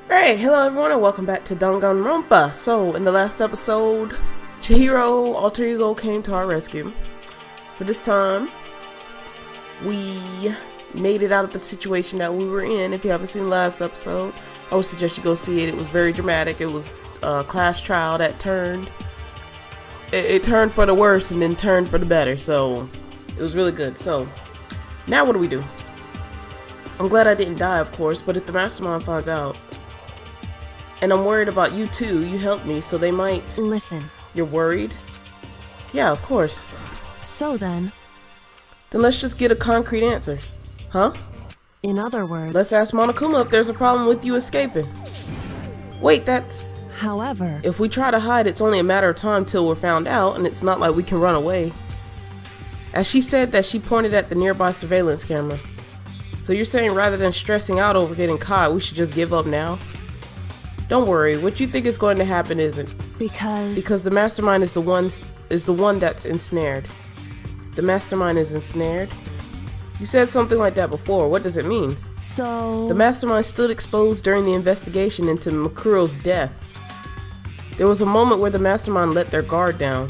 Alright, hello everyone and welcome back to Danganronpa. So, in the last episode, Chihiro, alter ego, came to our rescue. So this time, we made it out of the situation that we were in. If you haven't seen the last episode, I would suggest you go see it. It was very dramatic. It was a class trial that turned. It turned for the worse and then turned for the better. So, it was really good. So, now what do we do? I'm glad I didn't die, of course, but if the mastermind finds out, and I'm worried about you too. You helped me, so they might... Listen. You're worried? Yeah, of course. So then... Then let's just get a concrete answer. Huh? In other words... Let's ask Monokuma if there's a problem with you escaping. Wait, that's... However... If we try to hide, it's only a matter of time till we're found out, and it's not like we can run away. As she said that, she pointed at the nearby surveillance camera. So you're saying rather than stressing out over getting caught, we should just give up now? Don't worry, what you think is going to happen isn't. Because the mastermind is the one that's ensnared. The mastermind is ensnared? You said something like that before. What does it mean? So... The mastermind stood exposed during the investigation into Makuro's death. There was a moment where the mastermind let their guard down.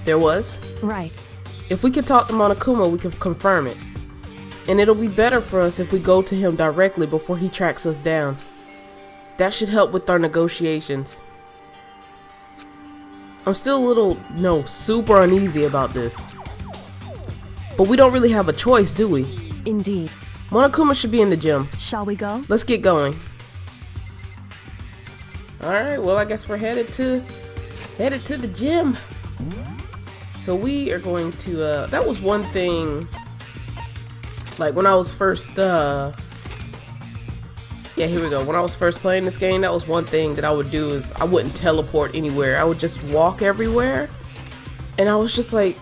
There was? Right. If we could talk to Monokuma, we could confirm it. And it'll be better for us if we go to him directly before he tracks us down. That should help with our negotiations. I'm still a little, super uneasy about this. But we don't really have a choice, do we? Indeed. Monokuma should be in the gym. Shall we go? Let's get going. Alright, well I guess we're headed to the gym. So we are going to, that was one thing, like when I was first, yeah, here we go. When I was first playing this game, that was one thing that I would do is I wouldn't teleport anywhere. I would just walk everywhere. And I was just like,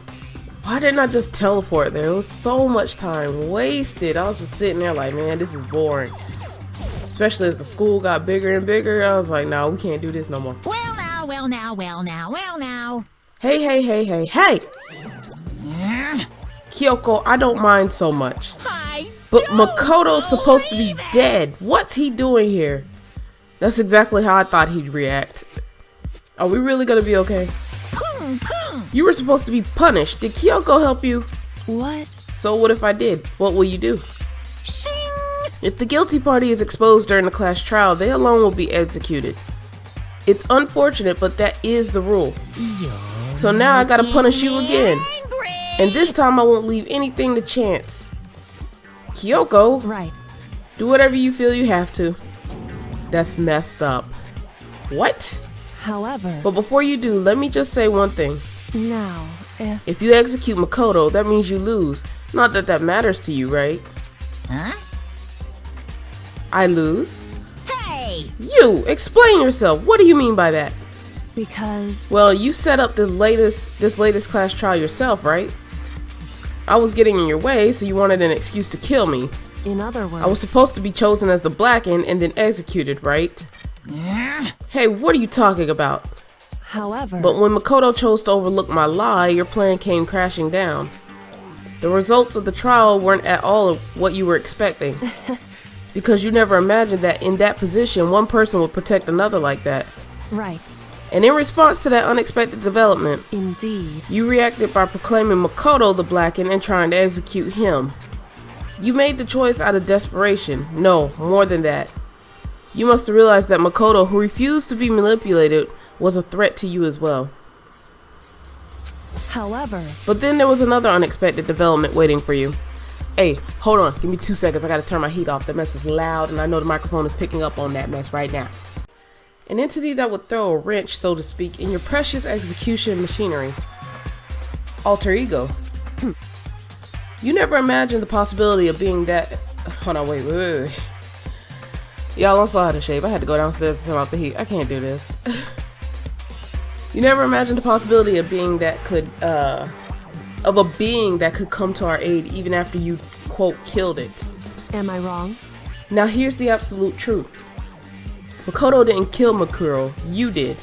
why didn't I just teleport there? It was so much time wasted. I was just sitting there like, man, this is boring. Especially as the school got bigger and bigger. I was like, no, we can't do this no more. Well now. Hey! Kyoko, I don't mind so much. But Makoto's supposed to be dead. What's he doing here? That's exactly how I thought he'd react. Are we really gonna be okay? You were supposed to be punished. Did Kyoko help you? What? So what if I did? What will you do? Shing! If the guilty party is exposed during the class trial, they alone will be executed. It's unfortunate, but that is the rule. So now I gotta punish you again. And this time I won't leave anything to chance. Kyoko, Right. Do whatever you feel you have to. That's messed up. What? However... But before you do, let me just say one thing. Now, If you execute Makoto, that means you lose. Not that that matters to you, right? Huh? I lose? Hey! You! Explain yourself. What do you mean by that? Because... Well, you set up this latest class trial yourself, right? I was getting in your way, so you wanted an excuse to kill me. In other words... I was supposed to be chosen as the Blackened and then executed, right? Hey, what are you talking about? However... But when Makoto chose to overlook my lie, your plan came crashing down. The results of the trial weren't at all what you were expecting. Because you never imagined that in that position, one person would protect another like that. Right. And in response to that unexpected development, Indeed. you reacted by proclaiming Makoto the Blackened and trying to execute him. You made the choice out of desperation. No, more than that. You must have realized that Makoto, who refused to be manipulated, was a threat to you as well. However... But then there was another unexpected development waiting for you. Hey, hold on. Give me 2 seconds. I gotta turn my heat off. The mess is loud and I know the microphone is picking up on that mess right now. An entity that would throw a wrench, so to speak, in your precious execution machinery. Alter ego. You never imagined the possibility of being that... Hold on, wait. Y'all, I'm so out of shape. I had to go downstairs to turn off the heat. I can't do this. You never imagined the possibility of being that could, of a being that could come to our aid even after you, quote, killed it. Am I wrong? Now here's the absolute truth. Makoto didn't kill Makuro, you did.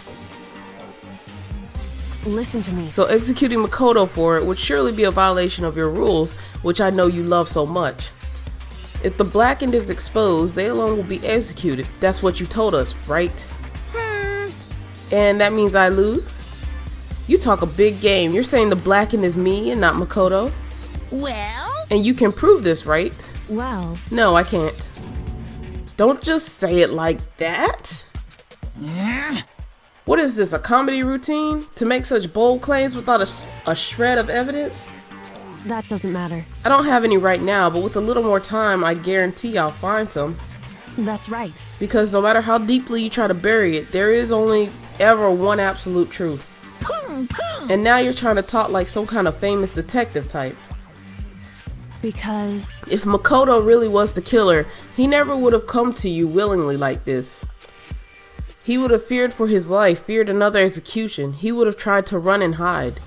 Listen to me. So executing Makoto for it would surely be a violation of your rules, which I know you love so much. If the blackened is exposed, they alone will be executed. That's what you told us, right? And that means I lose? You talk a big game. You're saying the blackened is me and not Makoto? Well? And you can prove this, right? Well, No, I can't. Don't just say it like that. What is this, a comedy routine? To make such bold claims without a shred of evidence? that doesn't matter. I don't have any right now, but with a little more time, I guarantee I'll find some. That's right. Because no matter how deeply you try to bury it, there is only ever one absolute truth. Boom, boom. And now you're trying to talk like some kind of famous detective type. Because If Makoto really was the killer, he never would have come to you willingly like this. He would have feared for his life, feared another execution. He would have tried to run and hide.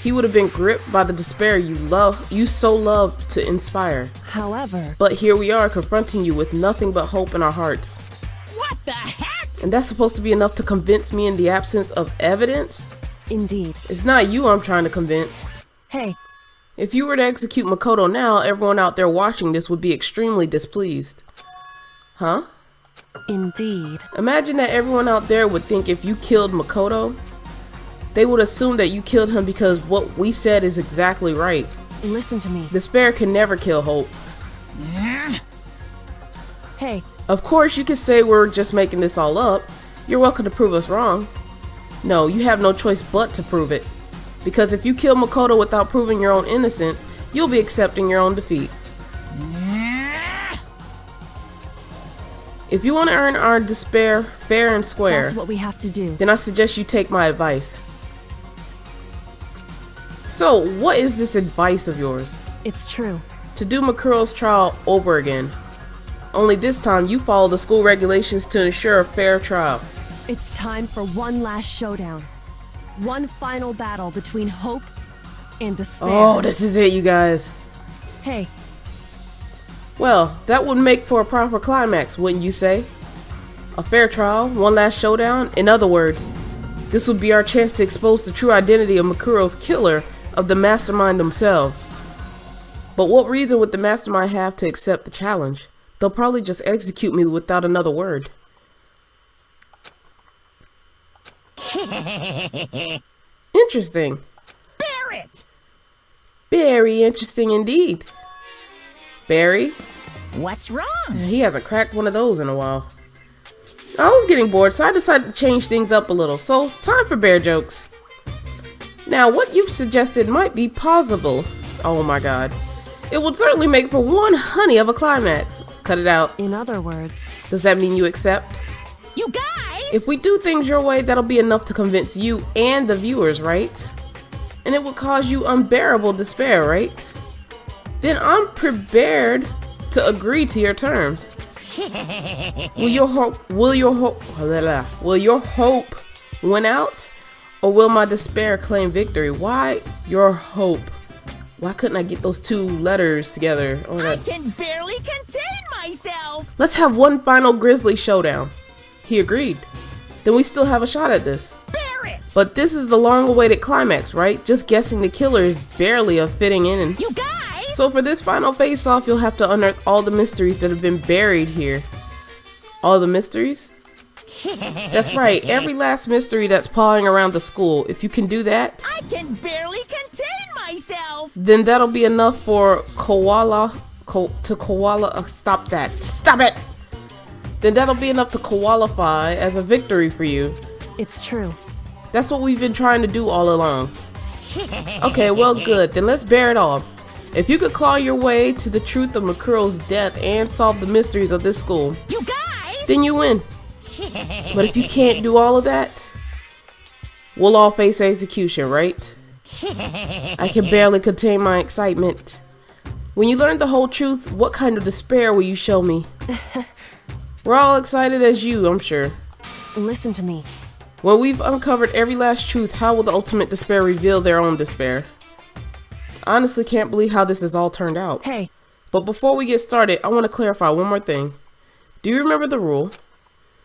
He would have been gripped by the despair you so love to inspire. however, But here we are confronting you with nothing but hope in our hearts. What the heck? And that's supposed to be enough to convince me in the absence of evidence? indeed. It's not you I'm trying to convince. Hey, If you were to execute Makoto now, everyone out there watching this would be extremely displeased. Huh? indeed. Imagine that everyone out there would think if you killed Makoto, they would assume that you killed him because what we said is exactly right. Listen to me. Despair can never kill hope. Hey, Of course, you can say we're just making this all up. You're welcome to prove us wrong. No, you have no choice but to prove it. Because if you kill Makoto without proving your own innocence, you'll be accepting your own defeat. If you want to earn our despair fair and square, that's what we have to do. then I suggest you take my advice. So, what is this advice of yours? It's true. To do Makuro's trial over again. Only this time you follow the school regulations to ensure a fair trial. It's time for one last showdown. One final battle between hope and despair. Oh, this is it, you guys. Hey, Well, that would make for a proper climax, wouldn't you say? A fair trial, one last showdown. In other words, this would be our chance to expose the true identity of Makuro's killer, of the mastermind themselves. But what reason would the mastermind have to accept the challenge? They'll probably just execute me without another word. Interesting. Barrett! Very interesting indeed. Barry? What's wrong? He hasn't cracked one of those in a while. I was getting bored, so I decided to change things up a little. So, time for bear jokes. Now, what you've suggested might be possible. Oh my god. It would certainly make for one honey of a climax. Cut it out. in other words, Does that mean you accept? You guys! If we do things your way, that'll be enough to convince you and the viewers, right? And it would cause you unbearable despair, right? Then I'm prepared to agree to your terms. Will your hope win out? Or will my despair claim victory? Why your hope? Why couldn't I get those two letters together? Oh, I that. can barely contain myself! Let's have one final grisly showdown. He agreed. Then we still have a shot at this. Barrett! But this is the long-awaited climax, right? Just guessing the killer is barely a fitting in. You guys! So for this final face-off, you'll have to unearth all the mysteries that have been buried here. All the mysteries? That's right, every last mystery that's pawing around the school. If you can do that, I can barely contain myself! then that'll be enough for stop that. Stop it! Then that'll be enough to qualify as a victory for you. it's true. That's what we've been trying to do all along. Okay, well good, then let's bear it all. If you could claw your way to the truth of Makuro's death and solve the mysteries of this school, You guys! then you win. But if you can't do all of that, we'll all face execution, right? I can barely contain my excitement. When you learn the whole truth, what kind of despair will you show me? We're all excited as you, I'm sure. Listen to me. When we've uncovered every last truth, how will the ultimate despair reveal their own despair? I honestly can't believe how this has all turned out. Hey, But before we get started, I want to clarify one more thing. Do you remember the rule?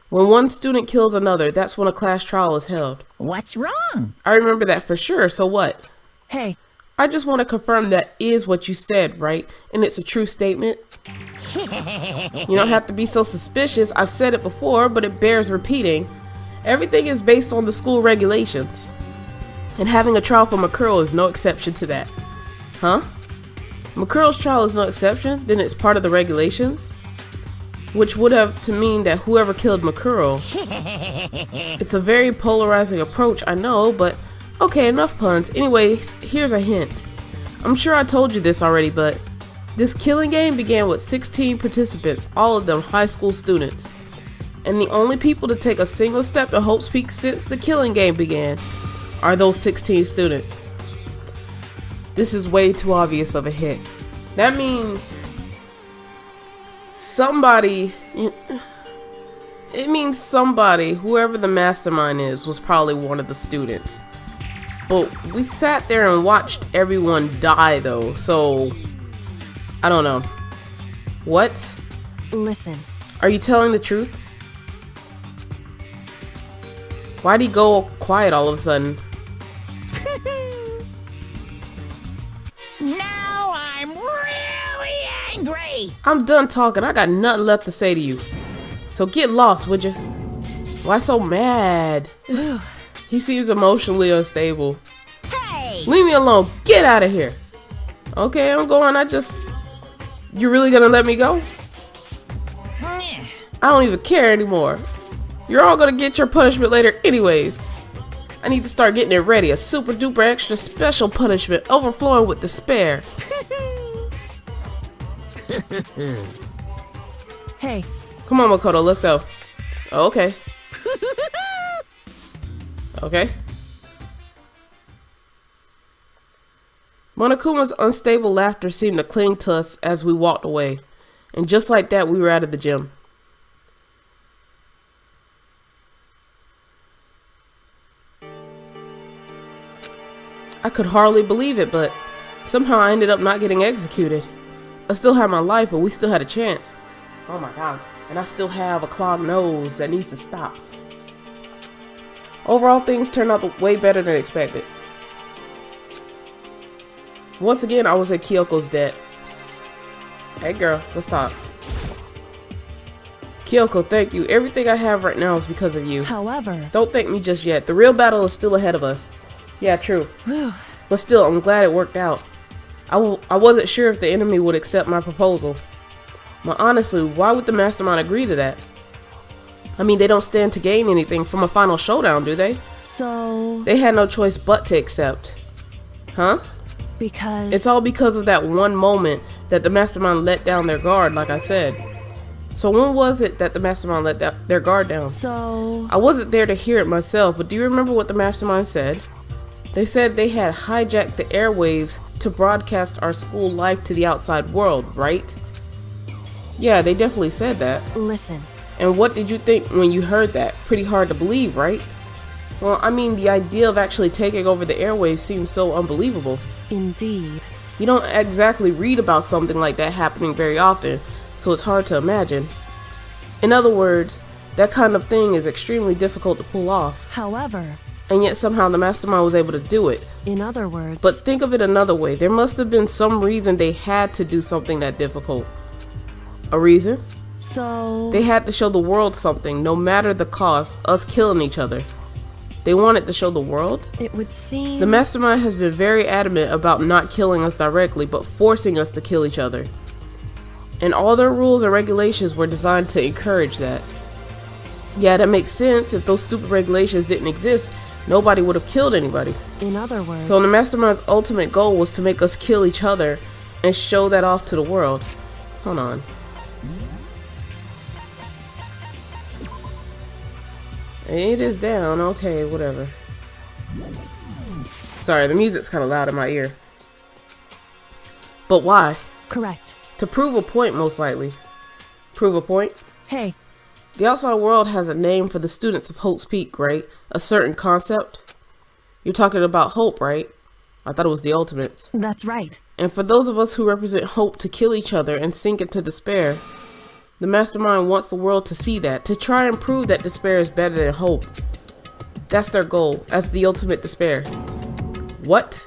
When one student kills another, that's when a class trial is held. What's wrong? I remember that for sure, so what? hey, I just want to confirm that is what you said, right? And it's a true statement. You don't have to be so suspicious. I've said it before, but it bears repeating. Everything is based on the school regulations. And having a trial for Makuro is no exception to that. Huh? Makuro's trial is no exception? Then it's part of the regulations? Which would have to mean that whoever killed Makuro. It's a very polarizing approach, I know, but okay, enough puns. Anyways, here's a hint. I'm sure I told you this already, but this killing game began with 16 participants, all of them high school students. And the only people to take a single step to Hope's Peak since the killing game began are those 16 students. This is way too obvious of a hit. That means somebody, it means somebody, whoever the mastermind is, was probably one of the students. But we sat there and watched everyone die though, so I don't know. What? Listen. Are you telling the truth? Why'd he go quiet all of a sudden? Now I'm really angry. I'm done talking. I got nothing left to say to you. So get lost, would you? Why so mad? He seems emotionally unstable. Hey! Leave me alone. Get out of here. Okay, I'm going. You really gonna let me go? I don't even care anymore. You're all gonna get your punishment later anyways. I need to start getting it ready. A super duper extra special punishment overflowing with despair. Hey. Come on, Makoto, let's go. Okay. Okay. Monokuma's unstable laughter seemed to cling to us as we walked away. And just like that, we were out of the gym. I could hardly believe it, but somehow I ended up not getting executed. I still had my life, but we still had a chance. Oh my god. And I still have a clogged nose that needs to stop. Overall, things turned out way better than expected. Once again, I was at Kyoko's debt. Hey girl, let's talk. Kyoko, thank you. Everything I have right now is because of you. However... Don't thank me just yet. The real battle is still ahead of us. Yeah, true. But still, I'm glad it worked out. I wasn't sure if the enemy would accept my proposal. But honestly, why would the mastermind agree to that? I mean, they don't stand to gain anything from a final showdown, do they? So... They had no choice but to accept. Huh? Because... It's all because of that one moment that the mastermind let down their guard, like I said. So when was it that the mastermind let their guard down? So... I wasn't there to hear it myself, but do you remember what the mastermind said? They said they had hijacked the airwaves to broadcast our school life to the outside world, right? Yeah, they definitely said that. Listen. And what did you think when you heard that? Pretty hard to believe, right? Well, I mean, the idea of actually taking over the airwaves seems so unbelievable. Indeed. You don't exactly read about something like that happening very often, so it's hard to imagine. In other words, that kind of thing is extremely difficult to pull off. However... And yet somehow the mastermind was able to do it. In other words... But think of it another way. There must have been some reason they had to do something that difficult. A reason? So... They had to show the world something, no matter the cost, us killing each other. They wanted to show the world? It would seem... The mastermind has been very adamant about not killing us directly, but forcing us to kill each other. And all their rules and regulations were designed to encourage that. Yeah, that makes sense. If those stupid regulations didn't exist, nobody would have killed anybody. In other words... So the mastermind's ultimate goal was to make us kill each other and show that off to the world. Hold on. It is down. Okay, whatever. Sorry, the music's kind of loud in my ear. But why? Correct. To prove a point, most likely. Prove a point? Hey. The outside world has a name for the students of Hope's Peak, right? A certain concept. You're talking about hope, right? I thought it was the ultimates. That's right. And for those of us who represent hope to kill each other and sink into despair, the mastermind wants the world to see that, to try and prove that despair is better than hope. That's their goal, as the ultimate despair. What?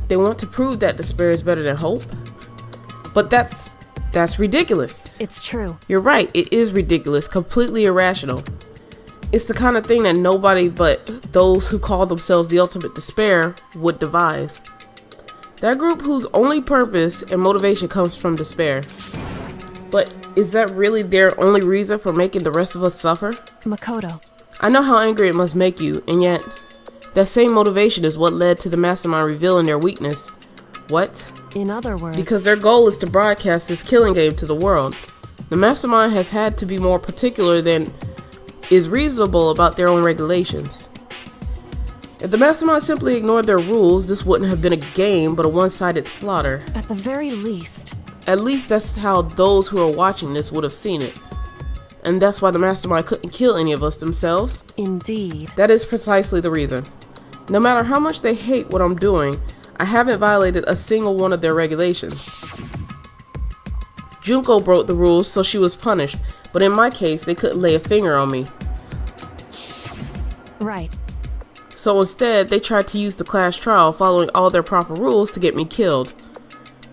They want to prove that despair is better than hope. But that's ridiculous. It's true. You're right, it is ridiculous, completely irrational. It's the kind of thing that nobody but those who call themselves the ultimate despair would devise. That group whose only purpose and motivation comes from despair. But is that really their only reason for making the rest of us suffer? Makoto. I know how angry it must make you, and yet, that same motivation is what led to the mastermind revealing their weakness. What? In other words... Because their goal is to broadcast this killing game to the world. The mastermind has had to be more particular than is reasonable about their own regulations. If the mastermind simply ignored their rules, this wouldn't have been a game, but a one-sided slaughter. At the very least. At least that's how those who are watching this would have seen it. And that's why the mastermind couldn't kill any of us themselves. Indeed. That is precisely the reason. No matter how much they hate what I'm doing, I haven't violated a single one of their regulations. Junko broke the rules, so she was punished, but in my case, they couldn't lay a finger on me. Right. So instead, they tried to use the class trial following all their proper rules to get me killed.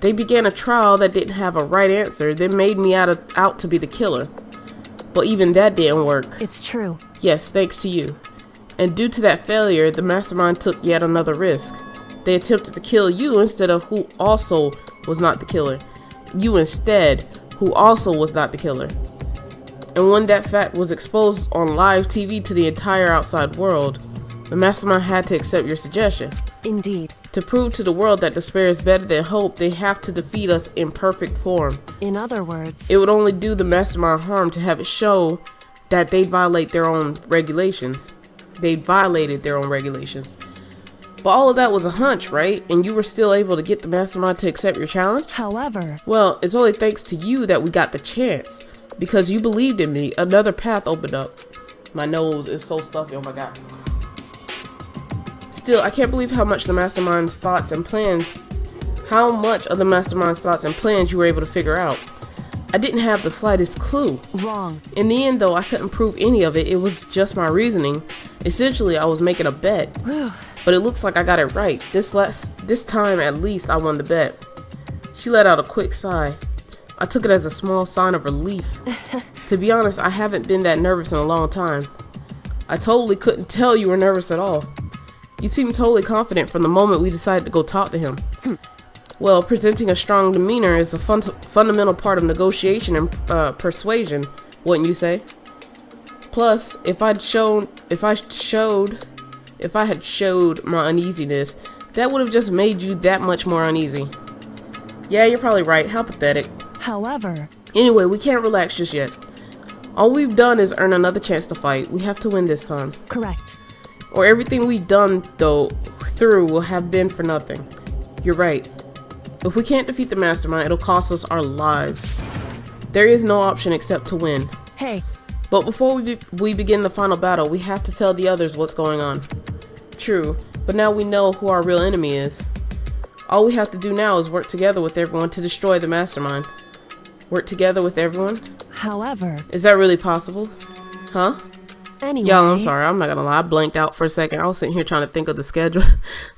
They began a trial that didn't have a right answer, then made me out to be the killer. But even that didn't work. It's true. Yes, thanks to you. And due to that failure, the mastermind took yet another risk. They attempted to kill you instead of who also was not the killer. You instead, who also was not the killer. And when that fact was exposed on live TV to the entire outside world, the mastermind had to accept your suggestion. Indeed. To prove to the world that despair is better than hope, they have to defeat us in perfect form. In other words... It would only do the mastermind harm to have it show that they violate their own regulations. They violated their own regulations. But all of that was a hunch, right? And you were still able to get the mastermind to accept your challenge? However... Well, it's only thanks to you that we got the chance. Because you believed in me, another path opened up. My nose is so stuffy, oh my god. Still, I can't believe how much of the mastermind's thoughts and plans you were able to figure out. I didn't have the slightest clue. Wrong. In the end, though, I couldn't prove any of it. It was just my reasoning. Essentially, I was making a bet. But it looks like I got it right. This time, at least, I won the bet. She let out a quick sigh. I took it as a small sign of relief. To be honest, I haven't been that nervous in a long time. I totally couldn't tell you were nervous at all. You seemed totally confident from the moment we decided to go talk to him. Well, presenting a strong demeanor is a fundamental part of negotiation and persuasion, wouldn't you say? Plus, if I had showed my uneasiness, that would have just made you that much more uneasy. Yeah, you're probably right. How pathetic. However... Anyway, we can't relax just yet. All we've done is earn another chance to fight. We have to win this time. Correct. Or everything we've done, through will have been for nothing. You're right. If we can't defeat the mastermind, it'll cost us our lives. There is no option except to win. Hey. But before we begin the final battle, we have to tell the others what's going on. True, but now we know who our real enemy is. All we have to do now is work together with everyone to destroy the mastermind. Work together with everyone? However... Is that really possible? Huh? Anyway... Y'all, I'm sorry. I'm not gonna lie. I blanked out for a second. I was sitting here trying to think of the schedule.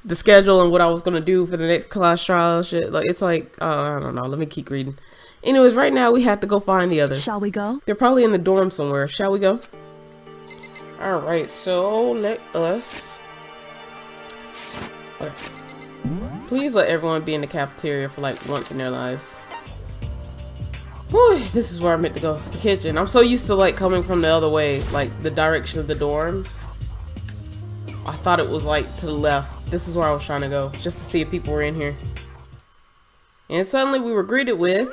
The schedule and what I was gonna do for the next class trial and shit. Like, it's like, I don't know. Let me keep reading. Anyways, right now we have to go find the others. Shall we go? They're probably in the dorm somewhere. Shall we go? Alright, so let us... Okay. Please let everyone be in the cafeteria for like once in their lives. Whew, this is where I meant to go. The kitchen. I'm so used to like coming from the other way, like the direction of the dorms. I thought it was like to the left. This is where I was trying to go, just to see if people were in here. And suddenly we were greeted with...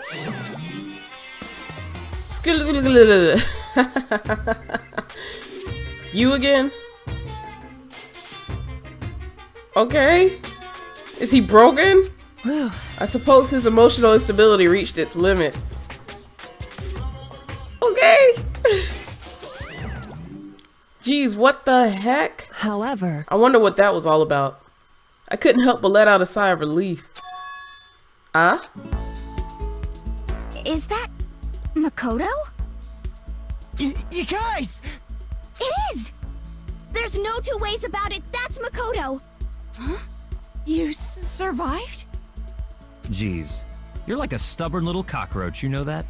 You again? Okay. Is he broken? I suppose his emotional instability reached its limit. Okay. Jeez, what the heck? However... I wonder what that was all about. I couldn't help but let out a sigh of relief. Is that Makoto? You guys! It is! There's no two ways about it, that's Makoto! Huh? You survived? Jeez, you're like a stubborn little cockroach, you know that?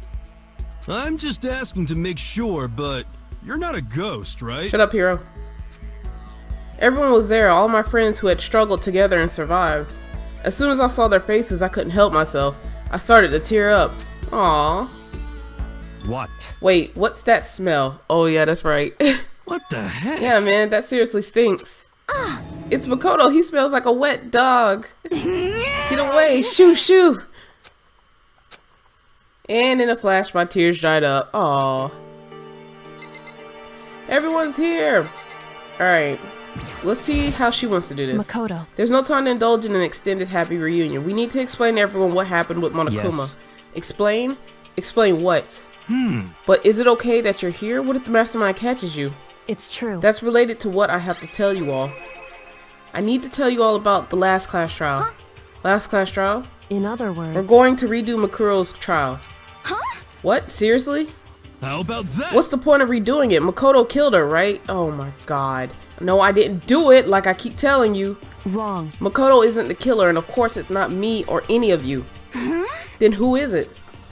I'm just asking to make sure, but you're not a ghost, right? Shut up, hero. Everyone was there, all my friends who had struggled together and survived. As soon as I saw their faces, I couldn't help myself. I started to tear up. Aww. What? Wait, what's that smell? Oh yeah, that's right. What the heck? Yeah, man, that seriously stinks. It's Makoto. He smells like a wet dog. Get away. Shoo, shoo. And in a flash, my tears dried up. Aww. Everyone's here. Alright. Let's see how she wants to do this. Makoto. There's no time to indulge in an extended happy reunion. We need to explain to everyone what happened with Monokuma. Yes. Explain? Explain what? But is it okay that you're here? What if the mastermind catches you? It's true. That's related to what I have to tell you all. I need to tell you all about the last class trial. Huh? Last class trial? In other words, We're going to redo Makuro's trial. Huh? What? Seriously? How about that? What's the point of redoing it? Makoto killed her, right? Oh my god. No, I didn't do it like I keep telling you. wrong. Makoto isn't the killer, and of course it's not me or any of you. Then who is it?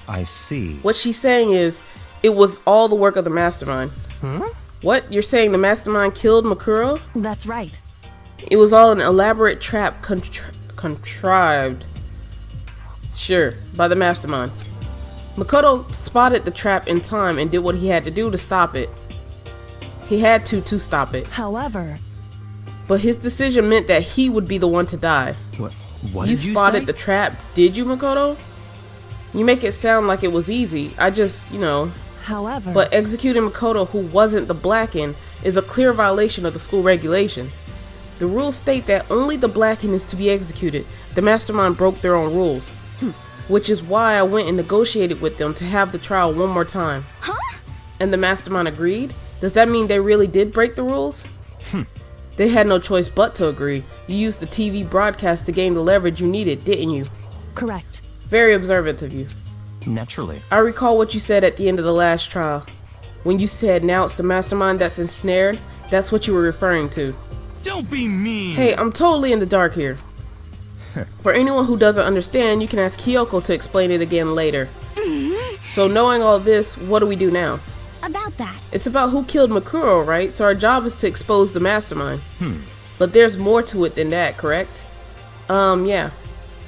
I see. What she's saying is, it was all the work of the mastermind. Huh? What? You're saying the mastermind killed Makuro? That's right. It was all an elaborate trap contrived. Sure, by the mastermind. Makoto spotted the trap in time and did what he had to do to stop it. He had to stop it. However, But his decision meant that he would be the one to die. What You did you spotted say? the trap, did you, Makoto? You make it sound like it was easy. I just, however, But executing Makoto, who wasn't the Blacken, is a clear violation of the school regulations. The rules state that only the Blacken is to be executed. The mastermind broke their own rules. Which is why I went and negotiated with them to have the trial one more time. Huh? And the mastermind agreed? Does that mean they really did break the rules? They had no choice but to agree. You used the TV broadcast to gain the leverage you needed, didn't you? correct. Very observant of you. Naturally. I recall what you said at the end of the last trial. When you said, now it's the mastermind that's ensnared, that's what you were referring to. Don't be mean. Hey, I'm totally in the dark here. For anyone who doesn't understand, you can ask Kyoko to explain it again later. So knowing all this, what do we do now? About that. It's about who killed Makuro, right? So our job is to expose the mastermind. But there's more to it than that, correct? Yeah.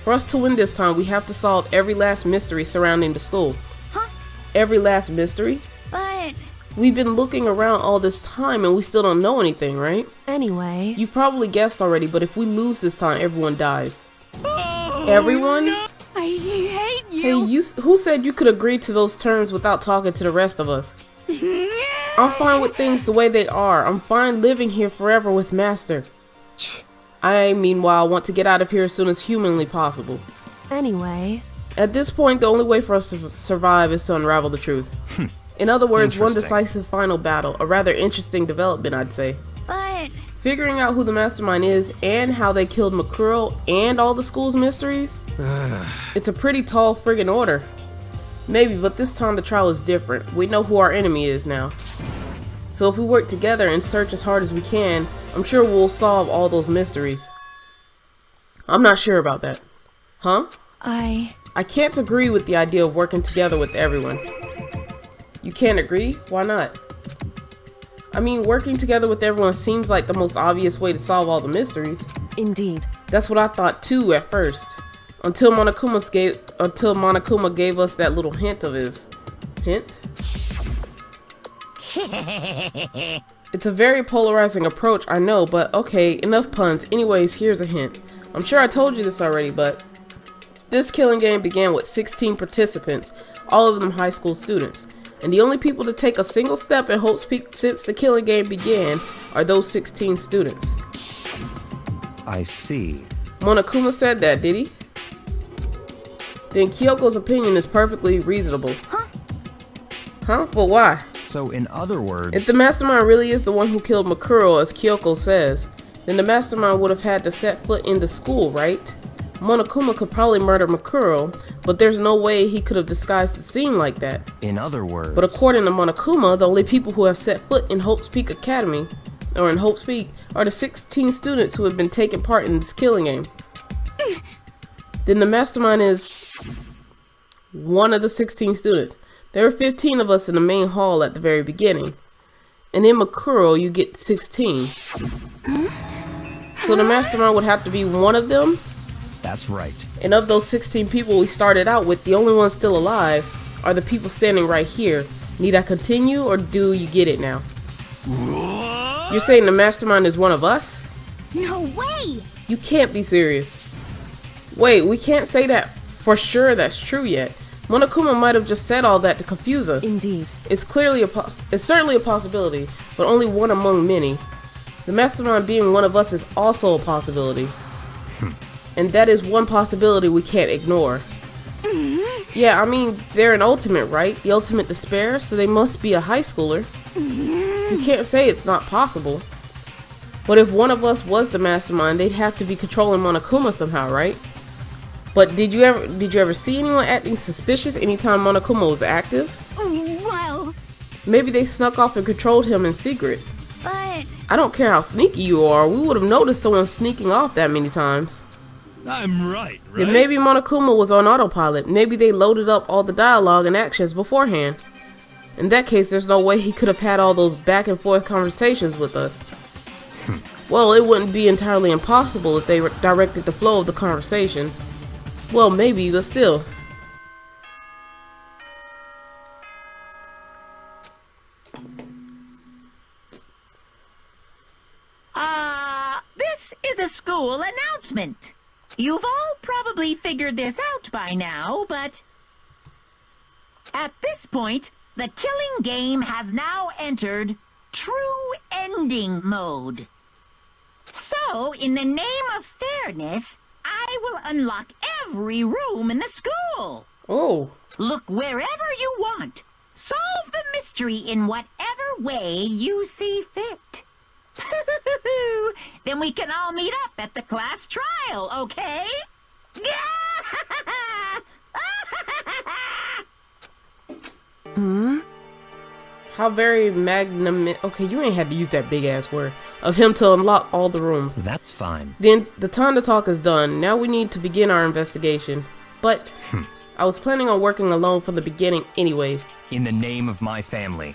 For us to win this time, we have to solve every last mystery surrounding the school. Huh? Every last mystery? But We've been looking around all this time and we still don't know anything, right? Anyway, You've probably guessed already, but if we lose this time, everyone dies. Oh, Everyone? no. I hate Hey, who said you could agree to those terms without talking to the rest of us? I'm fine with things the way they are. I'm fine living here forever with Master. I, meanwhile, want to get out of here as soon as humanly possible. Anyway, At this point, the only way for us to survive is to unravel the truth. In other words, one Interesting. decisive final battle. A rather interesting development, I'd say. but Figuring out who the mastermind is and how they killed Makuro and all the school's mysteries? It's a pretty tall friggin' order. Maybe, but this time the trial is different. We know who our enemy is now. So if we work together and search as hard as we can, I'm sure we'll solve all those mysteries. I'm not sure about that. Huh? I can't agree with the idea of working together with everyone. You can't agree? Why not? I mean, working together with everyone seems like the most obvious way to solve all the mysteries. indeed. That's what I thought too at first. Until Monokuma gave us that little hint of his. Hint? It's a very polarizing approach, I know, but okay, enough puns. Anyways, here's a hint. I'm sure I told you this already, but this killing game began with 16 participants, all of them high school students. And the only people to take a single step in Hope's Peak since the killing game began are those 16 students. I see. Monokuma said that, did he? Then Kyoko's opinion is perfectly reasonable. Huh? But why? So in other words, If the mastermind really is the one who killed Makuro, as Kyoko says, then the mastermind would have had to set foot in the school, right? Monokuma could probably murder Makuro, but there's no way he could have disguised the scene like that. in other words, But according to Monokuma, the only people who have set foot in Hope's Peak Academy, or in Hope's Peak, are the 16 students who have been taking part in this killing game. then the mastermind is one of the 16 students. There were 15 of us in the main hall at the very beginning. And in Makuro, you get 16. So the mastermind would have to be one of them. That's right. And of those 16 people we started out with, the only ones still alive are the people standing right here. Need I continue, or do you get it now? What? You're saying the mastermind is one of us? No way! You can't be serious. Wait, we can't say that for sure that's true yet. Monokuma might have just said all that to confuse us. Indeed. It's certainly a possibility, but only one among many. The mastermind being one of us is also a possibility. And that is one possibility we can't ignore. Yeah, I mean, they're an ultimate, right? The ultimate despair, so they must be a high schooler. You can't say it's not possible. But if one of us was the mastermind, they'd have to be controlling Monokuma somehow, right? But did you ever see anyone acting suspicious anytime Monokuma was active? Well, Maybe they snuck off and controlled him in secret. but I don't care how sneaky you are, we would have noticed someone sneaking off that many times. I'm right? Then maybe Monokuma was on autopilot. Maybe they loaded up all the dialogue and actions beforehand. In that case, there's no way he could have had all those back and forth conversations with us. Well, it wouldn't be entirely impossible if they directed the flow of the conversation. Well, maybe, but still. This is a school announcement. You've all probably figured this out by now, but at this point, the killing game has now entered true ending mode. So, in the name of fairness, I will unlock every room in the school. Oh, Look wherever you want. Solve the mystery in whatever way you see fit. Then we can all meet up at the class trial, okay? how very magnanimous. Okay, you ain't had to use that big ass word. Of him to unlock all the rooms. That's fine. Then the time to talk is done. Now we need to begin our investigation. But I was planning on working alone from the beginning anyway. In the name of my family.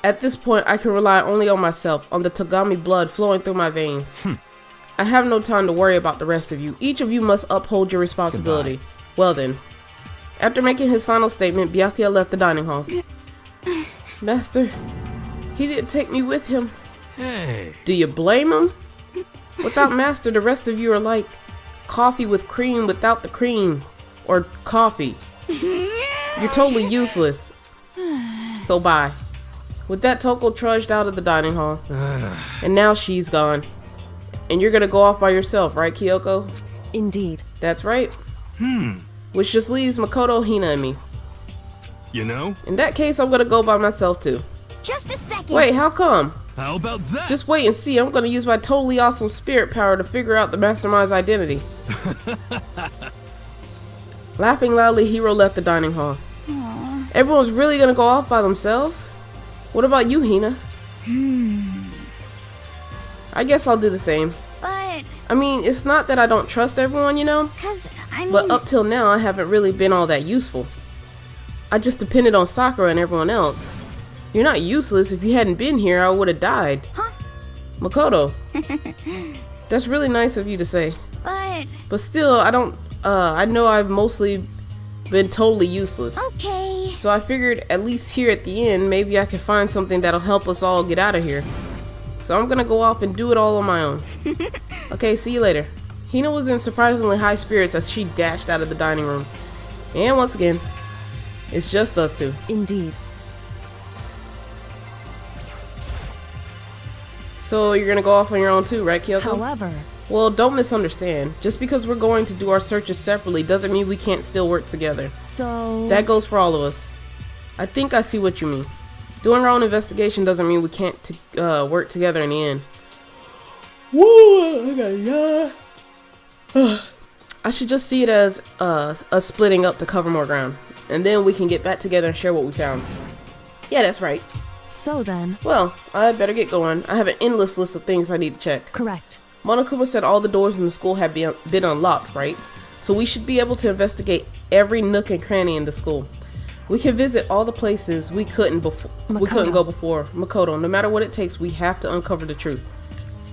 At this point, I can rely only on myself, on the Tagami blood flowing through my veins. I have no time to worry about the rest of you. Each of you must uphold your responsibility. Well then. After making his final statement, Byakuya left the dining hall. Master, he didn't take me with him. Hey. Do you blame him? Without Master, the rest of you are like coffee with cream without the cream. Or coffee. You're totally useless. So bye. With that, Toko trudged out of the dining hall. And now she's gone. And you're gonna go off by yourself, right, Kyoko? Indeed. That's right. Which just leaves Makoto, Hina, and me. You know? In that case, I'm gonna go by myself too. just a second. Wait, how come? How about that? Just wait and see. I'm gonna use my totally awesome spirit power to figure out the mastermind's identity. Laughing loudly, Hiro left the dining hall. Everyone's really gonna go off by themselves? What about you, Hina? I guess I'll do the same. But, I mean, it's not that I don't trust everyone, you know? I mean... But up till now, I haven't really been all that useful. I just depended on Sakura and everyone else. You're not useless. If you hadn't been here, I would have died. Huh? Makoto. That's really nice of you to say. But still, I know I've mostly been totally useless. Okay. So I figured at least here at the end, maybe I could find something that'll help us all get out of here. So I'm gonna go off and do it all on my own. Okay, see you later. Hina was in surprisingly high spirits as she dashed out of the dining room. And once again, it's just us two. Indeed. So you're gonna go off on your own too, right, Kyoko? However, Well, don't misunderstand. Just because we're going to do our searches separately doesn't mean we can't still work together. so... That goes for all of us. I think I see what you mean. Doing our own investigation doesn't mean we can't work together in the end. Woo! I got yawn. I should just see it as us splitting up to cover more ground. And then we can get back together and share what we found. Yeah, that's right. So then... Well, I'd better get going. I have an endless list of things I need to check. Correct. Monokuma said all the doors in the school had been unlocked, right? so we should be able to investigate every nook and cranny in the school. We can visit all the places we couldn't go before. Makoto, no matter what it takes, we have to uncover the truth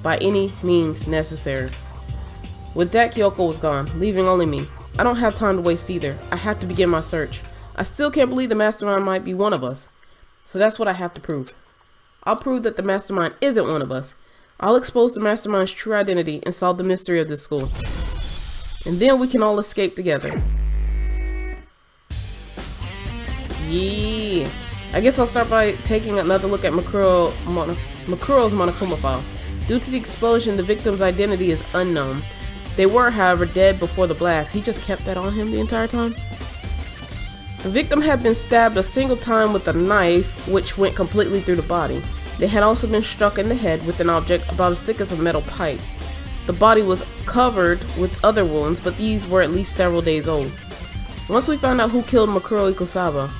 by any means necessary. With that, Kyoko was gone, leaving only me. I don't have time to waste either. I have to begin my search. I still can't believe the mastermind might be one of us. So that's what I have to prove. I'll prove that the mastermind isn't one of us. I'll expose the mastermind's true identity and solve the mystery of this school. And then we can all escape together. Yeah. I guess I'll start by taking another look at Makuro's Monokuma file. Due to the explosion, the victim's identity is unknown. They were, however, dead before the blast. He just kept that on him the entire time? The victim had been stabbed a single time with a knife, which went completely through the body. They had also been struck in the head with an object about as thick as a metal pipe. The body was covered with other wounds, but these were at least several days old. Once we find out who killed Makuro Ikusawa,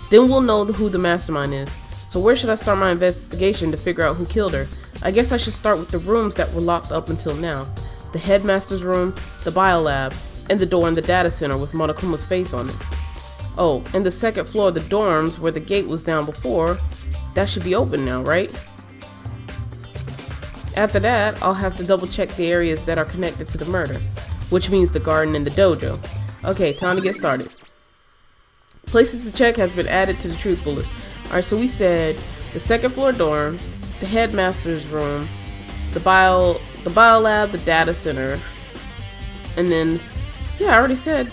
then we'll know who the mastermind is. So where should I start my investigation to figure out who killed her? I guess I should start with the rooms that were locked up until now. The headmaster's room, the biolab, and the door in the data center with Monokuma's face on it. Oh, and the second floor of the dorms where the gate was down before, that should be open now, right? After that, I'll have to double check the areas that are connected to the murder, which means the garden and the dojo. Okay, time to get started. Places to check has been added to the truth bullets. Alright, so we said the second floor dorms, the headmaster's room, the biolab, the data center, and then, yeah, I already said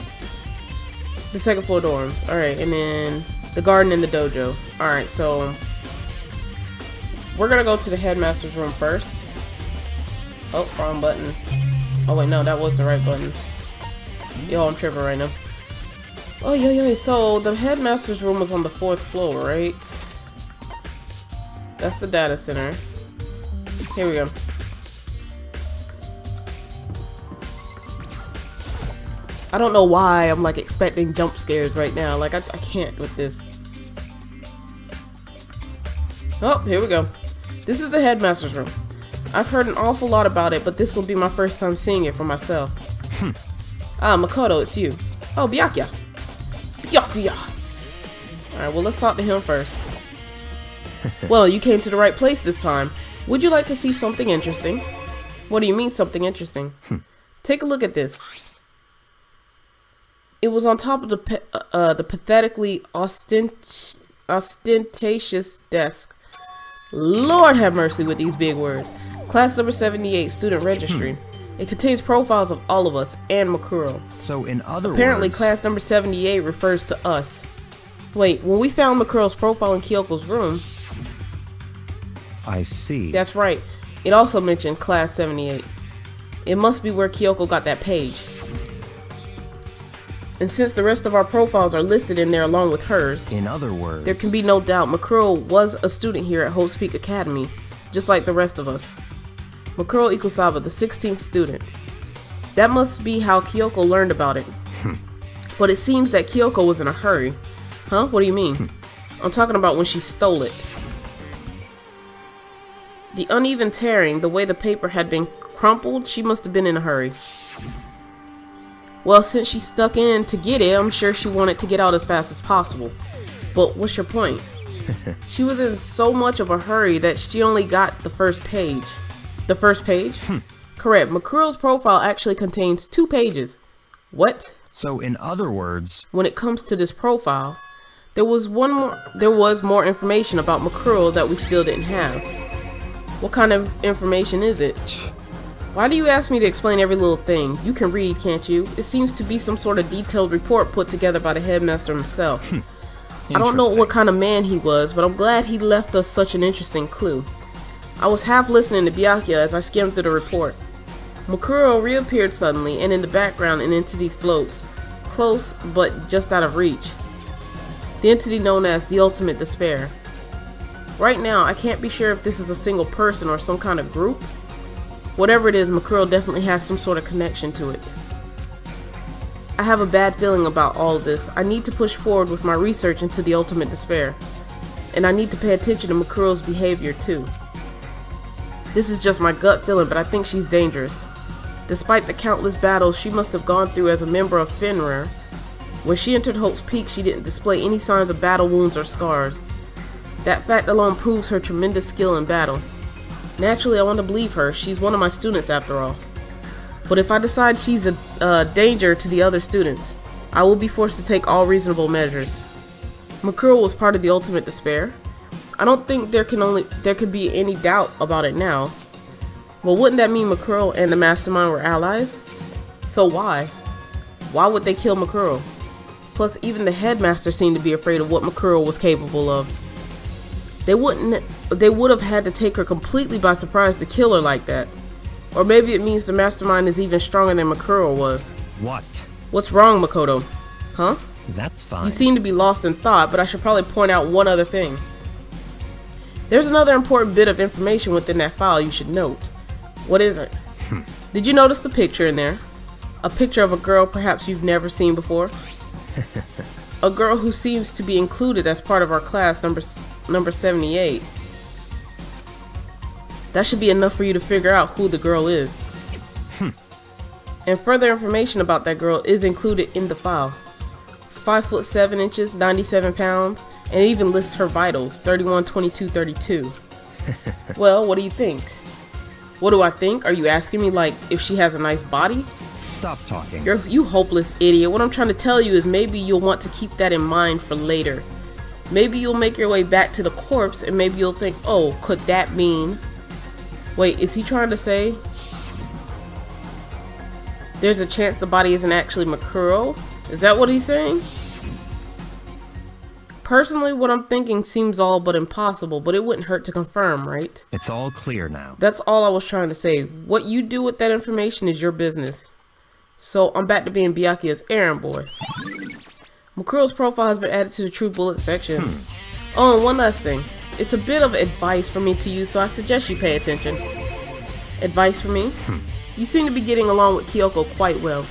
the second floor dorms. Alright, and then the garden and the dojo. Alright, so we're gonna go to the headmaster's room first. Oh, wrong button. Oh wait, no, that was the right button. Yo, I'm tripping right now. Oh, yo, so the headmaster's room was on the 4th floor, right? That's the data center. Here we go. I don't know why I'm like expecting jump scares right now. Like I can't with this. Oh, here we go. This is the headmaster's room. I've heard an awful lot about it, but this will be my first time seeing it for myself. Ah, Makoto, it's you. Oh, Byakuya. Byakuya. Alright, well, let's talk to him first. Well, you came to the right place this time. Would you like to see something interesting? What do you mean, something interesting? Take a look at this. It was on top of the pathetically ostentatious desk. Lord have mercy with these big words. Class number 78, student registry. It contains profiles of all of us and Makuro. So in other Apparently, words, class number 78 refers to us. Wait, when we found Makuro's profile in Kyoko's room... I see. That's right. It also mentioned class 78. It must be where Kyoko got that page. And since the rest of our profiles are listed in there along with hers, In other words, there can be no doubt Makuro was a student here at Hope's Peak Academy, just like the rest of us. Makuro Ikusawa, the 16th student. That must be how Kyoko learned about it. But it seems that Kyoko was in a hurry. Huh? What do you mean? I'm talking about when she stole it. The uneven tearing, the way the paper had been crumpled, she must have been in a hurry. Well, since she stuck in to get it, I'm sure she wanted to get out as fast as possible. But what's your point? She was in so much of a hurry that she only got the first page. The first page? Correct. Makuro's profile actually contains 2 pages. What? so in other words, When it comes to this profile, there was more information about Makuro that we still didn't have. What kind of information is it? Why do you ask me to explain every little thing? You can read, can't you? It seems to be some sort of detailed report put together by the headmaster himself. I don't know what kind of man he was, but I'm glad he left us such an interesting clue. I was half listening to Byakuya as I skimmed through the report. Makuro reappeared suddenly, and in the background an entity floats. Close, but just out of reach. The entity known as the Ultimate Despair. Right now, I can't be sure if this is a single person or some kind of group. Whatever it is, Makuro definitely has some sort of connection to it. I have a bad feeling about all of this. I need to push forward with my research into the Ultimate Despair. And I need to pay attention to Makuro's behavior too. This is just my gut feeling, but I think she's dangerous. Despite the countless battles she must have gone through as a member of Fenrir, when she entered Hope's Peak, she didn't display any signs of battle wounds or scars. That fact alone proves her tremendous skill in battle. Naturally, I want to believe her. She's one of my students after all. But if I decide she's a danger to the other students, I will be forced to take all reasonable measures. Makuro was part of the Ultimate Despair. I don't think there could be any doubt about it now. Well, wouldn't that mean Makuro and the Mastermind were allies? So why? Why would they kill Makuro? Plus, even the headmaster seemed to be afraid of what Makuro was capable of. They would have had to take her completely by surprise to kill her like that. Or maybe it means the Mastermind is even stronger than Makuro was. What? What's wrong, Makoto? Huh? That's fine. You seem to be lost in thought, but I should probably point out one other thing. There's another important bit of information within that file you should note. What is it? Did you notice the picture in there? A picture of a girl perhaps you've never seen before? A girl who seems to be included as part of our class, number 78. That should be enough for you to figure out who the girl is. And further information about that girl is included in the file. 5 foot 7 inches, 97 pounds, and it even lists her vitals, 31, 22, 32. Well, what do you think? What do I think? Are you asking me like if she has a nice body? Stop talking. You hopeless idiot. What I'm trying to tell you is maybe you'll want to keep that in mind for later. Maybe you'll make your way back to the corpse and maybe you'll think, oh, could that mean... Wait, is he trying to say there's a chance the body isn't actually Makuro? Is that what he's saying? Personally, what I'm thinking seems all but impossible, but it wouldn't hurt to confirm, right? It's all clear now. That's all I was trying to say. What you do with that information is your business. So I'm back to being Byakuya's errand boy. Makuro's profile has been added to the True Bullet section. Oh, and one last thing. It's a bit of advice for me to use, so I suggest you pay attention. Advice for me? You seem to be getting along with Kyoko quite well.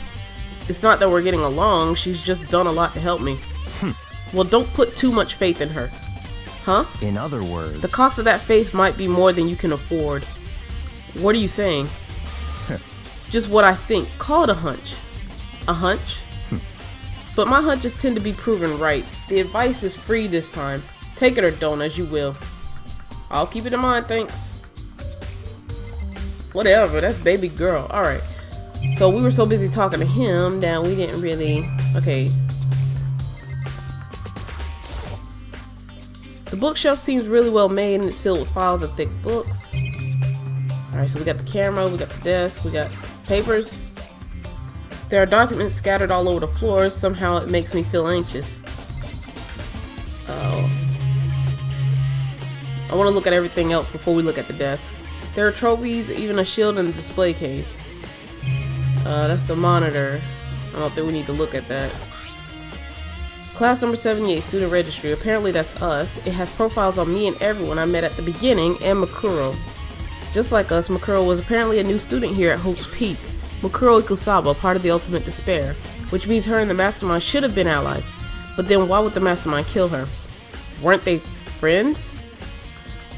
It's not that we're getting along, she's just done a lot to help me. Well, don't put too much faith in her. Huh? In other words... The cost of that faith might be more than you can afford. What are you saying? Just what I think. Call it a hunch. A hunch? But my hunches tend to be proven right. The advice is free this time. Take it or don't, as you will. I'll keep it in mind, thanks. Whatever, that's baby girl. Alright. So we were so busy talking to him that we didn't really... Okay. The bookshelf seems really well made and it's filled with files and thick books. Alright, so we got the camera, we got the desk, we got papers. There are documents scattered all over the floor. Somehow it makes me feel anxious. Oh. I want to look at everything else before we look at the desk. There are trophies, even a shield in the display case. That's the monitor. I don't think we need to look at that. Class number 78, student registry. Apparently that's us. It has profiles on me and everyone I met at the beginning and Makuro. Just like us, Makuro was apparently a new student here at Hope's Peak. Makuro Ikusawa, part of the Ultimate Despair, which means her and the Mastermind should have been allies. But then why would the Mastermind kill her? Weren't they friends?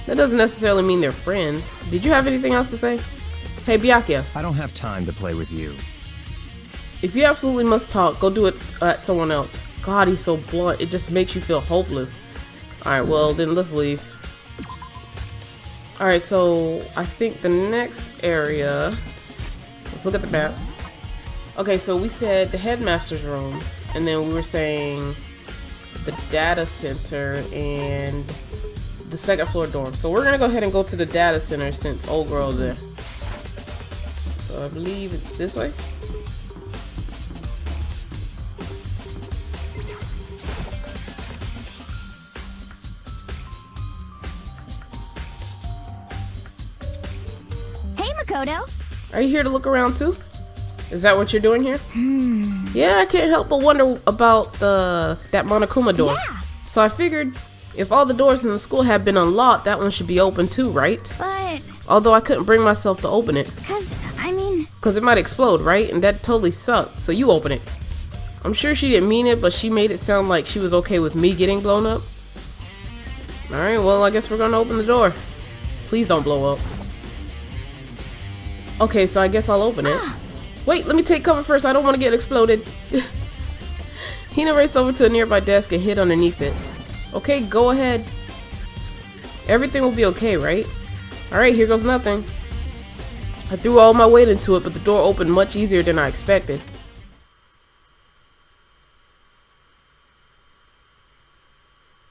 That doesn't necessarily mean they're friends. Did you have anything else to say? Hey, Byakuya. I don't have time to play with you. If you absolutely must talk, go do it at someone else. God, he's so blunt. It just makes you feel hopeless. Alright, well, then let's leave. Alright, so I think the next area... Let's look at the map. Okay, so we said the headmaster's room. And then we were saying the data center and the second floor dorm. So we're going to go ahead and go to the data center since old girl's there. So I believe it's this way. Hey, Makoto. Are you here to look around too? Is that what you're doing here? Yeah, I can't help but wonder about that Monokuma door. Yeah. So I figured if all the doors in the school have been unlocked, that one should be open too, right? But, Although I couldn't bring myself to open it. Because it might explode, right? And that totally sucked. So you open it. I'm sure she didn't mean it, but she made it sound like she was okay with me getting blown up. Alright, well, I guess we're gonna open the door. Please don't blow up. Okay, so I guess I'll open it. Wait, let me take cover first. I don't want to get exploded. Hina raced over to a nearby desk and hid underneath it. Okay, go ahead. Everything will be okay, right? Alright, here goes nothing. I threw all my weight into it, but the door opened much easier than I expected.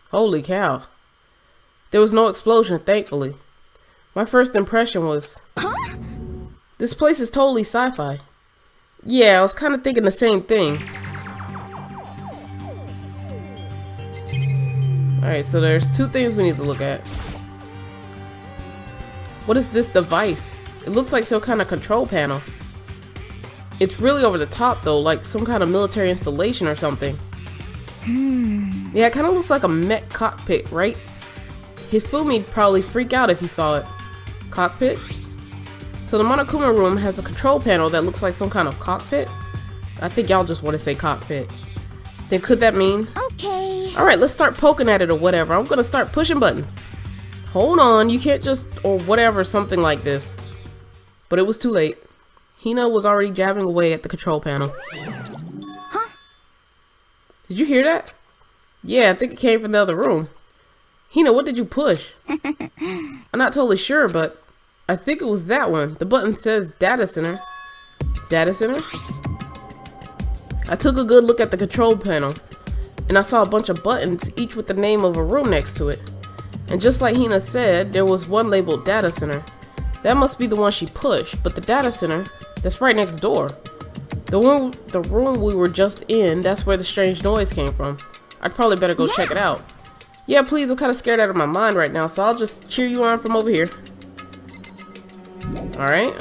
Holy cow. There was no explosion, thankfully. My first impression was... Huh? This place is totally sci-fi. Yeah, I was kind of thinking the same thing. Alright, so there's two things we need to look at. What is this device? It looks like some kind of control panel. It's really over the top though, like some kind of military installation or something. Yeah, it kind of looks like a mech cockpit, right? Hifumi'd probably freak out if he saw it. Cockpit? So the Monokuma room has a control panel that looks like some kind of cockpit? I think y'all just want to say cockpit. Then could that mean? Okay. Alright, let's start poking at it or whatever. I'm gonna start pushing buttons. Hold on, you can't just, or whatever, something like this. But it was too late. Hina was already jabbing away at the control panel. Huh? Did you hear that? Yeah, I think it came from the other room. Hina, what did you push? I'm not totally sure, but I think it was that one. The button says data center. Data center? I took a good look at the control panel, and I saw a bunch of buttons, each with the name of a room next to it. And just like Hina said, there was one labeled data center. That must be the one she pushed, but the data center, that's right next door. The room we were just in, that's where the strange noise came from. I'd probably better go check it out. Yeah, please, I'm kind of scared out of my mind right now, so I'll just cheer you on from over here. Alright.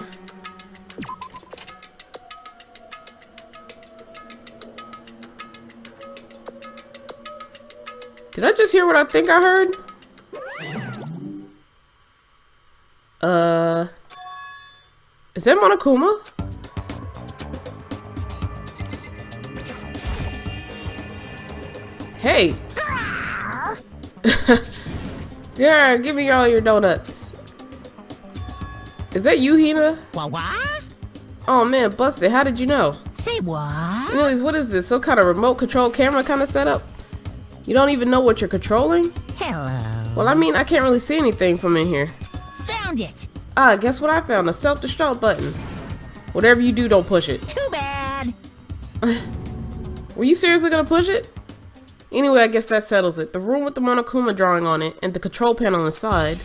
Did I just hear what I think I heard? Is that Monokuma? Hey! Yeah, give me all your donuts. Is that you, Hina? What? Oh man, busted. How did you know? Say what? Anyways, what is this? Some kind of remote control camera kind of setup? You don't even know what you're controlling? Hello. Well, I mean, I can't really see anything from in here. Found it. Ah, guess what I found? A self-destruct button. Whatever you do, don't push it. Too bad. Were you seriously gonna push it? Anyway, I guess that settles it. The room with the Monokuma drawing on it and the control panel inside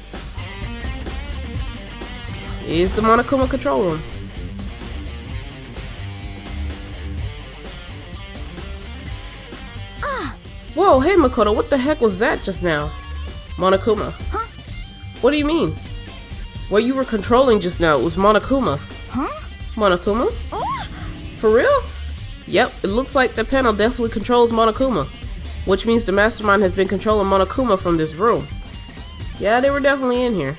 is the Monokuma control room. Whoa, hey Makoto, what the heck was that just now? Monokuma. Huh? What do you mean? What you were controlling just now was Monokuma. Huh? Monokuma? Oh! For real? Yep, it looks like the panel definitely controls Monokuma. Which means the mastermind has been controlling Monokuma from this room. Yeah, they were definitely in here.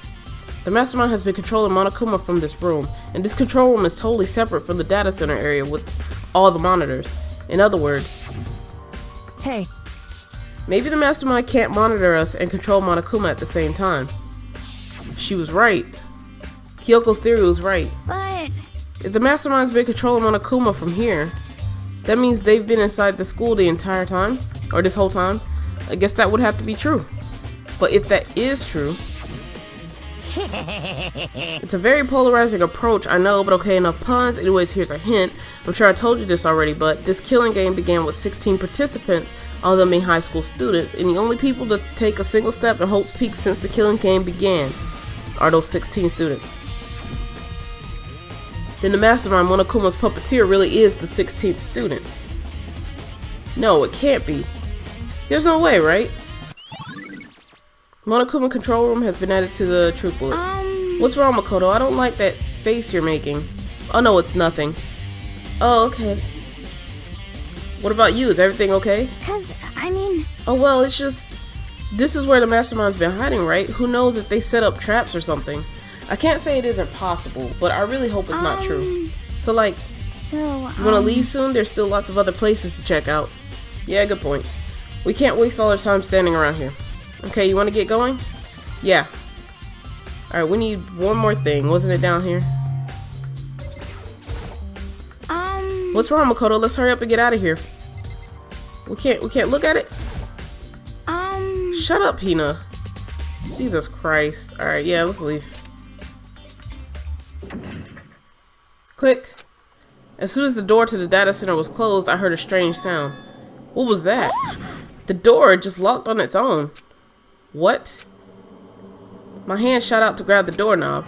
The mastermind has been controlling Monokuma from this room. And this control room is totally separate from the data center area with all the monitors. In other words, Hey, maybe the mastermind can't monitor us and control Monokuma at the same time. She was right. Kyoko's theory was right. But If the mastermind's been controlling Monokuma from here, that means they've been inside the school the entire time, or this whole time. I guess that would have to be true. But if that is true, it's a very polarizing approach, I know, but okay, enough puns. Anyways, here's a hint. I'm sure I told you this already, but this killing game began with 16 participants, all of them being high school students, and the only people to take a single step in Hope's Peak since the killing game began are those 16 students. Then the mastermind, Monokuma's puppeteer, really is the 16th student. No, it can't be. There's no way, right? Monokuma control room has been added to the troop bullets. What's wrong, Makoto? I don't like that face you're making. Oh no, it's nothing. Oh, okay. What about you? Is everything okay? 'cause I mean, Oh well, it's just... This is where the mastermind's been hiding, right? Who knows if they set up traps or something. I can't say it isn't possible, but I really hope it's not true. So like, so you wanna leave soon? There's still lots of other places to check out. Yeah, good point. We can't waste all our time standing around here. Okay, you wanna get going? Yeah. Alright, we need one more thing. Wasn't it down here? What's wrong, Makoto? Let's hurry up and get out of here. We can't look at it? Shut up, Hina. Jesus Christ. Alright, yeah, let's leave. Click. As soon as the door to the data center was closed, I heard a strange sound. What was that? The door just locked on its own. What? My hand shot out to grab the doorknob.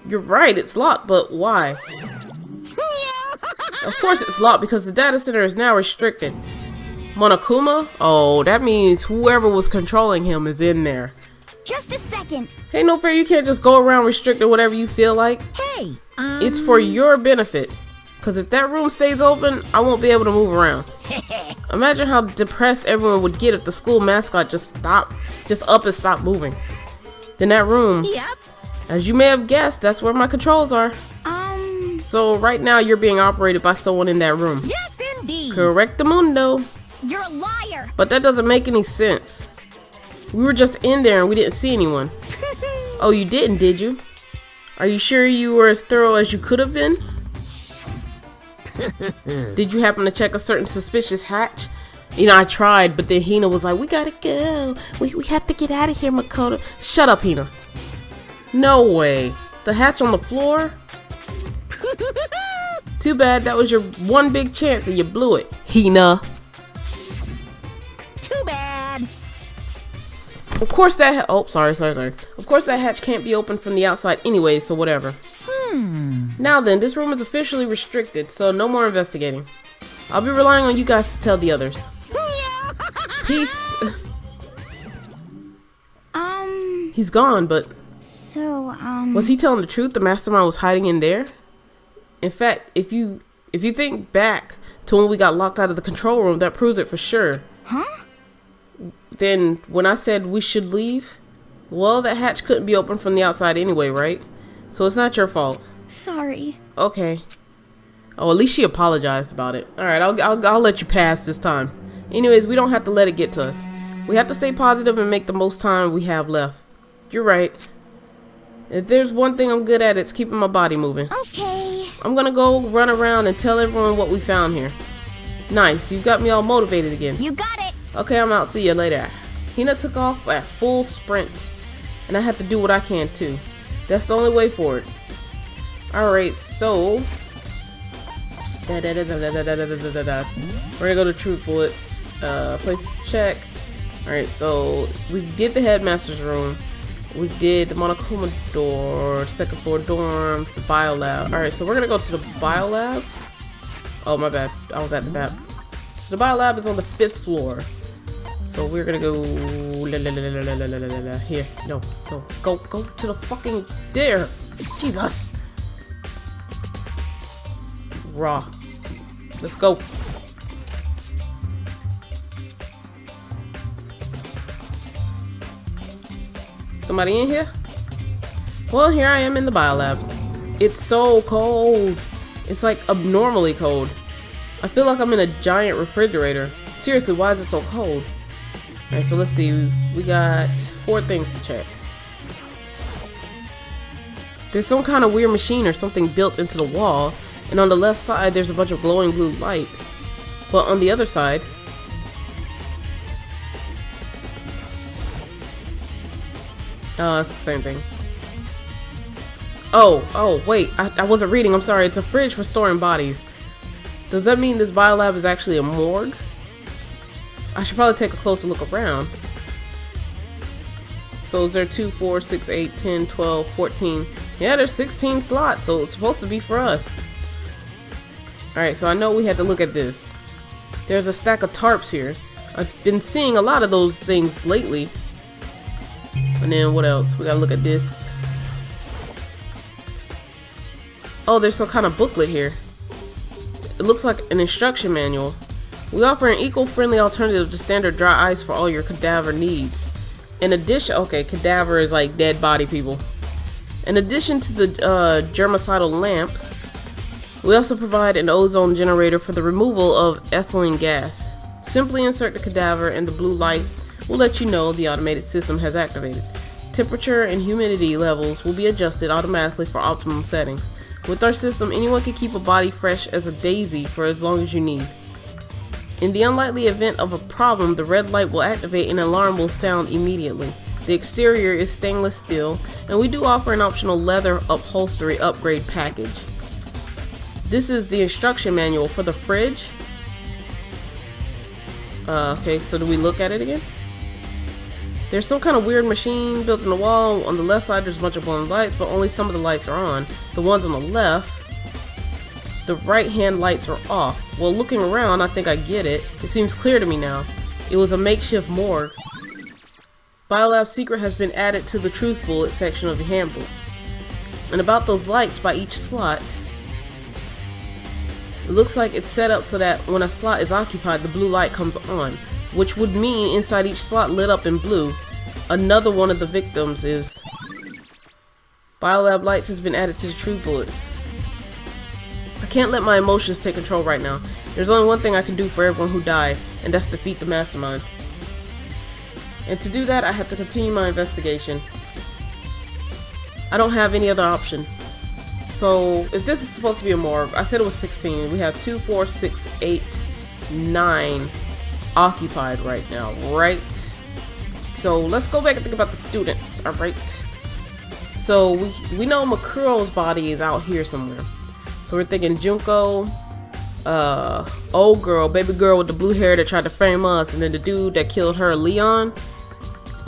You're right, it's locked, but why? Of course it's locked because the data center is now restricted. Monokuma? Oh, that means whoever was controlling him is in there. Just a second. Hey, no fair, you can't just go around restricting whatever you feel like. Hey, It's for your benefit. Because if that room stays open, I won't be able to move around. Imagine how depressed everyone would get if the school mascot just up and stopped moving. Then that room, Yep. as you may have guessed, that's where my controls are. So right now you're being operated by someone in that room. Yes, indeed. Correctamundo. You're a liar. But that doesn't make any sense. We were just in there and we didn't see anyone. Oh, you didn't, did you? Are you sure you were as thorough as you could have been? Did you happen to check a certain suspicious hatch? You know, I tried, but then Hina was like, we gotta go. We have to get out of here, Makoto. Shut up, Hina. No way. The hatch on the floor? Too bad, that was your one big chance and you blew it, Hina. Too bad. Of course that oh, sorry. Of course that hatch can't be opened from the outside anyway, so whatever. Now then, this room is officially restricted, so no more investigating. I'll be relying on you guys to tell the others. Peace. He's gone, but So, was he telling the truth? The mastermind was hiding in there? In fact, if you think back to when we got locked out of the control room, that proves it for sure. huh? Then when I said we should leave, well, that hatch couldn't be opened from the outside anyway, right? So it's not your fault. Sorry. Okay. Oh, at least she apologized about it. All right, I'll let you pass this time. Anyways, we don't have to let it get to us. We have to stay positive and make the most time we have left. You're right. If there's one thing I'm good at, it's keeping my body moving. Okay. I'm gonna go run around and tell everyone what we found here. Nice, you've got me all motivated again. You got it. Okay, I'm out. See you later. Hina took off at full sprint, and I have to do what I can too. That's the only way for it. Alright, so we're gonna go to Truth Bullets. Place to check. Alright, so we did the headmaster's room. We did the Monokuma door, second floor dorm, the biolab. Alright, so we're gonna go to the biolab. Oh, my bad. I was at the map. So the biolab is on the 5th floor. So we're gonna go here. No. Go to the fucking there. Jesus. Raw. Let's go. Somebody in here? Well, here I am in the biolab. It's so cold. It's like abnormally cold. I feel like I'm in a giant refrigerator. Seriously, why is it so cold? Alright, so let's see. We got 4 things to check. There's some kind of weird machine or something built into the wall, and on the left side there's a bunch of glowing blue lights. But on the other side, oh, it's the same thing. Oh, wait, I wasn't reading, I'm sorry. It's a fridge for storing bodies. Does that mean this biolab is actually a morgue? I should probably take a closer look around. So is there 2, 4, 6, 8, 10, 12, 14? Yeah, there's 16 slots, so it's supposed to be for us. Alright, so I know we had to look at this. There's a stack of tarps here. I've been seeing a lot of those things lately. And then what else? We gotta look at this. Oh, there's some kind of booklet here. It looks like an instruction manual. We offer an eco-friendly alternative to standard dry ice for all your cadaver needs. In addition, okay, cadaver is like dead body people. In addition to the germicidal lamps, we also provide an ozone generator for the removal of ethylene gas. Simply insert the cadaver and the blue light will let you know the automated system has activated. Temperature and humidity levels will be adjusted automatically for optimum settings. With our system, anyone can keep a body fresh as a daisy for as long as you need. In the unlikely event of a problem, the red light will activate and an alarm will sound immediately. The exterior is stainless steel, and we do offer an optional leather upholstery upgrade package. This is the instruction manual for the fridge. Okay, so do we look at it again? There's some kind of weird machine built in the wall. On the left side there's a bunch of blowing lights, but only some of the lights are on. The ones on the left, the right hand lights are off. Well, looking around, I think I get it. It seems clear to me now. It was a makeshift morgue. Biolab's secret has been added to the truth bullet section of the handbook. And about those lights by each slot, it looks like it's set up so that when a slot is occupied, the blue light comes on, which would mean inside each slot lit up in blue, another one of the victims is. Biolab lights has been added to the truth bullets. I can't let my emotions take control right now. There's only one thing I can do for everyone who died, and that's defeat the mastermind. And to do that, I have to continue my investigation. I don't have any other option. So, if this is supposed to be a morgue, I said it was 16. We have 2, 4, 6, 8, 9 occupied right now, right? So, let's go back and think about the students, alright? So, we know Makuro's body is out here somewhere. So, we're thinking Junko, old girl, baby girl with the blue hair that tried to frame us, and then the dude that killed her, Leon.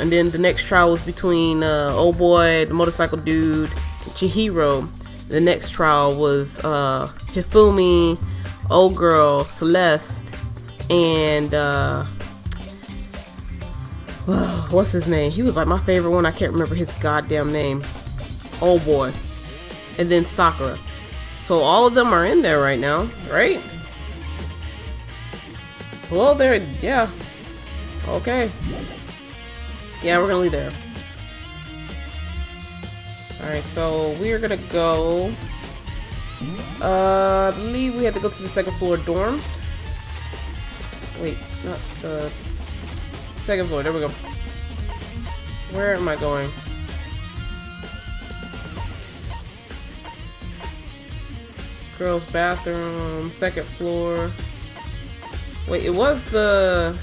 And then the next trial was between old boy, the motorcycle dude, and Chihiro. The next trial was Hifumi, old girl, Celeste, and what's his name? He was like my favorite one. I can't remember his goddamn name. Old boy. And then Sakura. So all of them are in there right now, right? Well, they're, yeah. Okay. Yeah, we're gonna leave there. Alright, so we're gonna go. I believe we have to go to the second floor dorms. Wait, not the second floor. There we go. Where am I going? Girls' bathroom, second floor. Wait, it was the.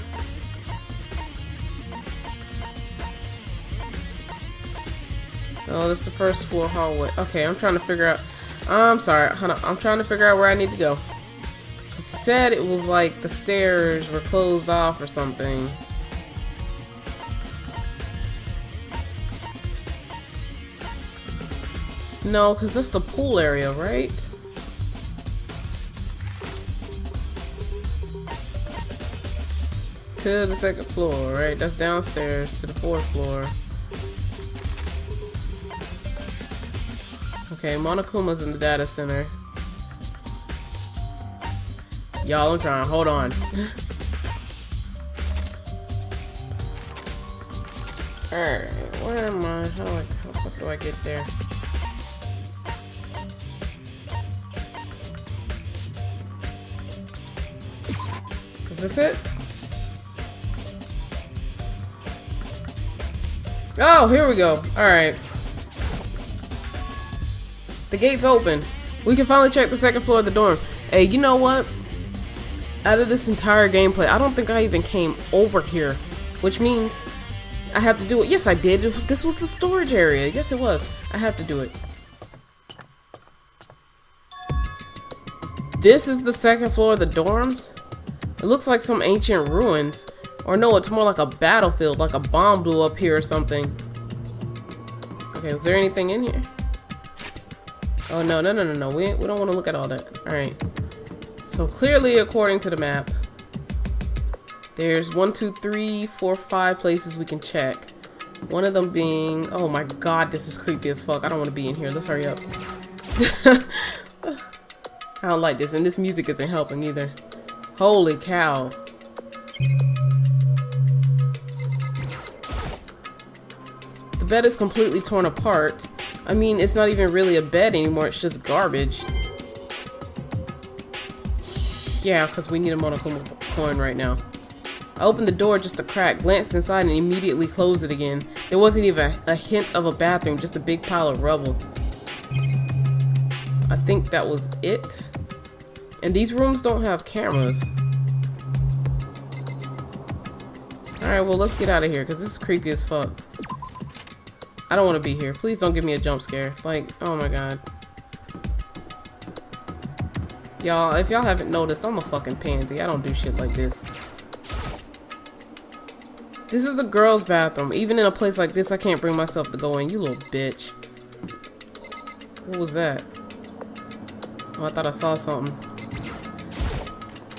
Oh, this is the first floor hallway. Okay, I'm trying to figure out. I'm sorry, I'm trying to figure out where I need to go. It said it was like the stairs were closed off or something. No, because that's the pool area, right? To the second floor, right? That's downstairs to the fourth floor. Okay, Monokuma's in the data center. Y'all, I'm trying. Hold on. Alright, where am I? How do I get there? Is this it? Oh, here we go. Alright. The gate's open. We can finally check the second floor of the dorms. Hey, you know what? Out of this entire gameplay, I don't think I even came over here. Which means I have to do it. Yes, I did. This was the storage area. Yes, it was. I have to do it. This is the second floor of the dorms? It looks like some ancient ruins. Or no, it's more like a battlefield. Like a bomb blew up here or something. Okay, was there anything in here? Oh, no. We don't want to look at all that. Alright. So clearly, according to the map, there's 1, 2, 3, 4, 5 places we can check. One of them being... Oh my god, this is creepy as fuck. I don't want to be in here. Let's hurry up. I don't like this. And this music isn't helping either. Holy cow. The bed is completely torn apart. I mean, it's not even really a bed anymore. It's just garbage. Yeah, because we need a Monokuma coin right now. I opened the door just a crack, glanced inside, and immediately closed it again. There wasn't even a hint of a bathroom, just a big pile of rubble. I think that was it. And these rooms don't have cameras. Alright, well, let's get out of here, because this is creepy as fuck. I don't want to be here. Please don't give me a jump scare. Like, oh my god. Y'all, if y'all haven't noticed, I'm a fucking pansy. I don't do shit like this. This is the girls' bathroom. Even in a place like this, I can't bring myself to go in. You little bitch. What was that? Oh, I thought I saw something.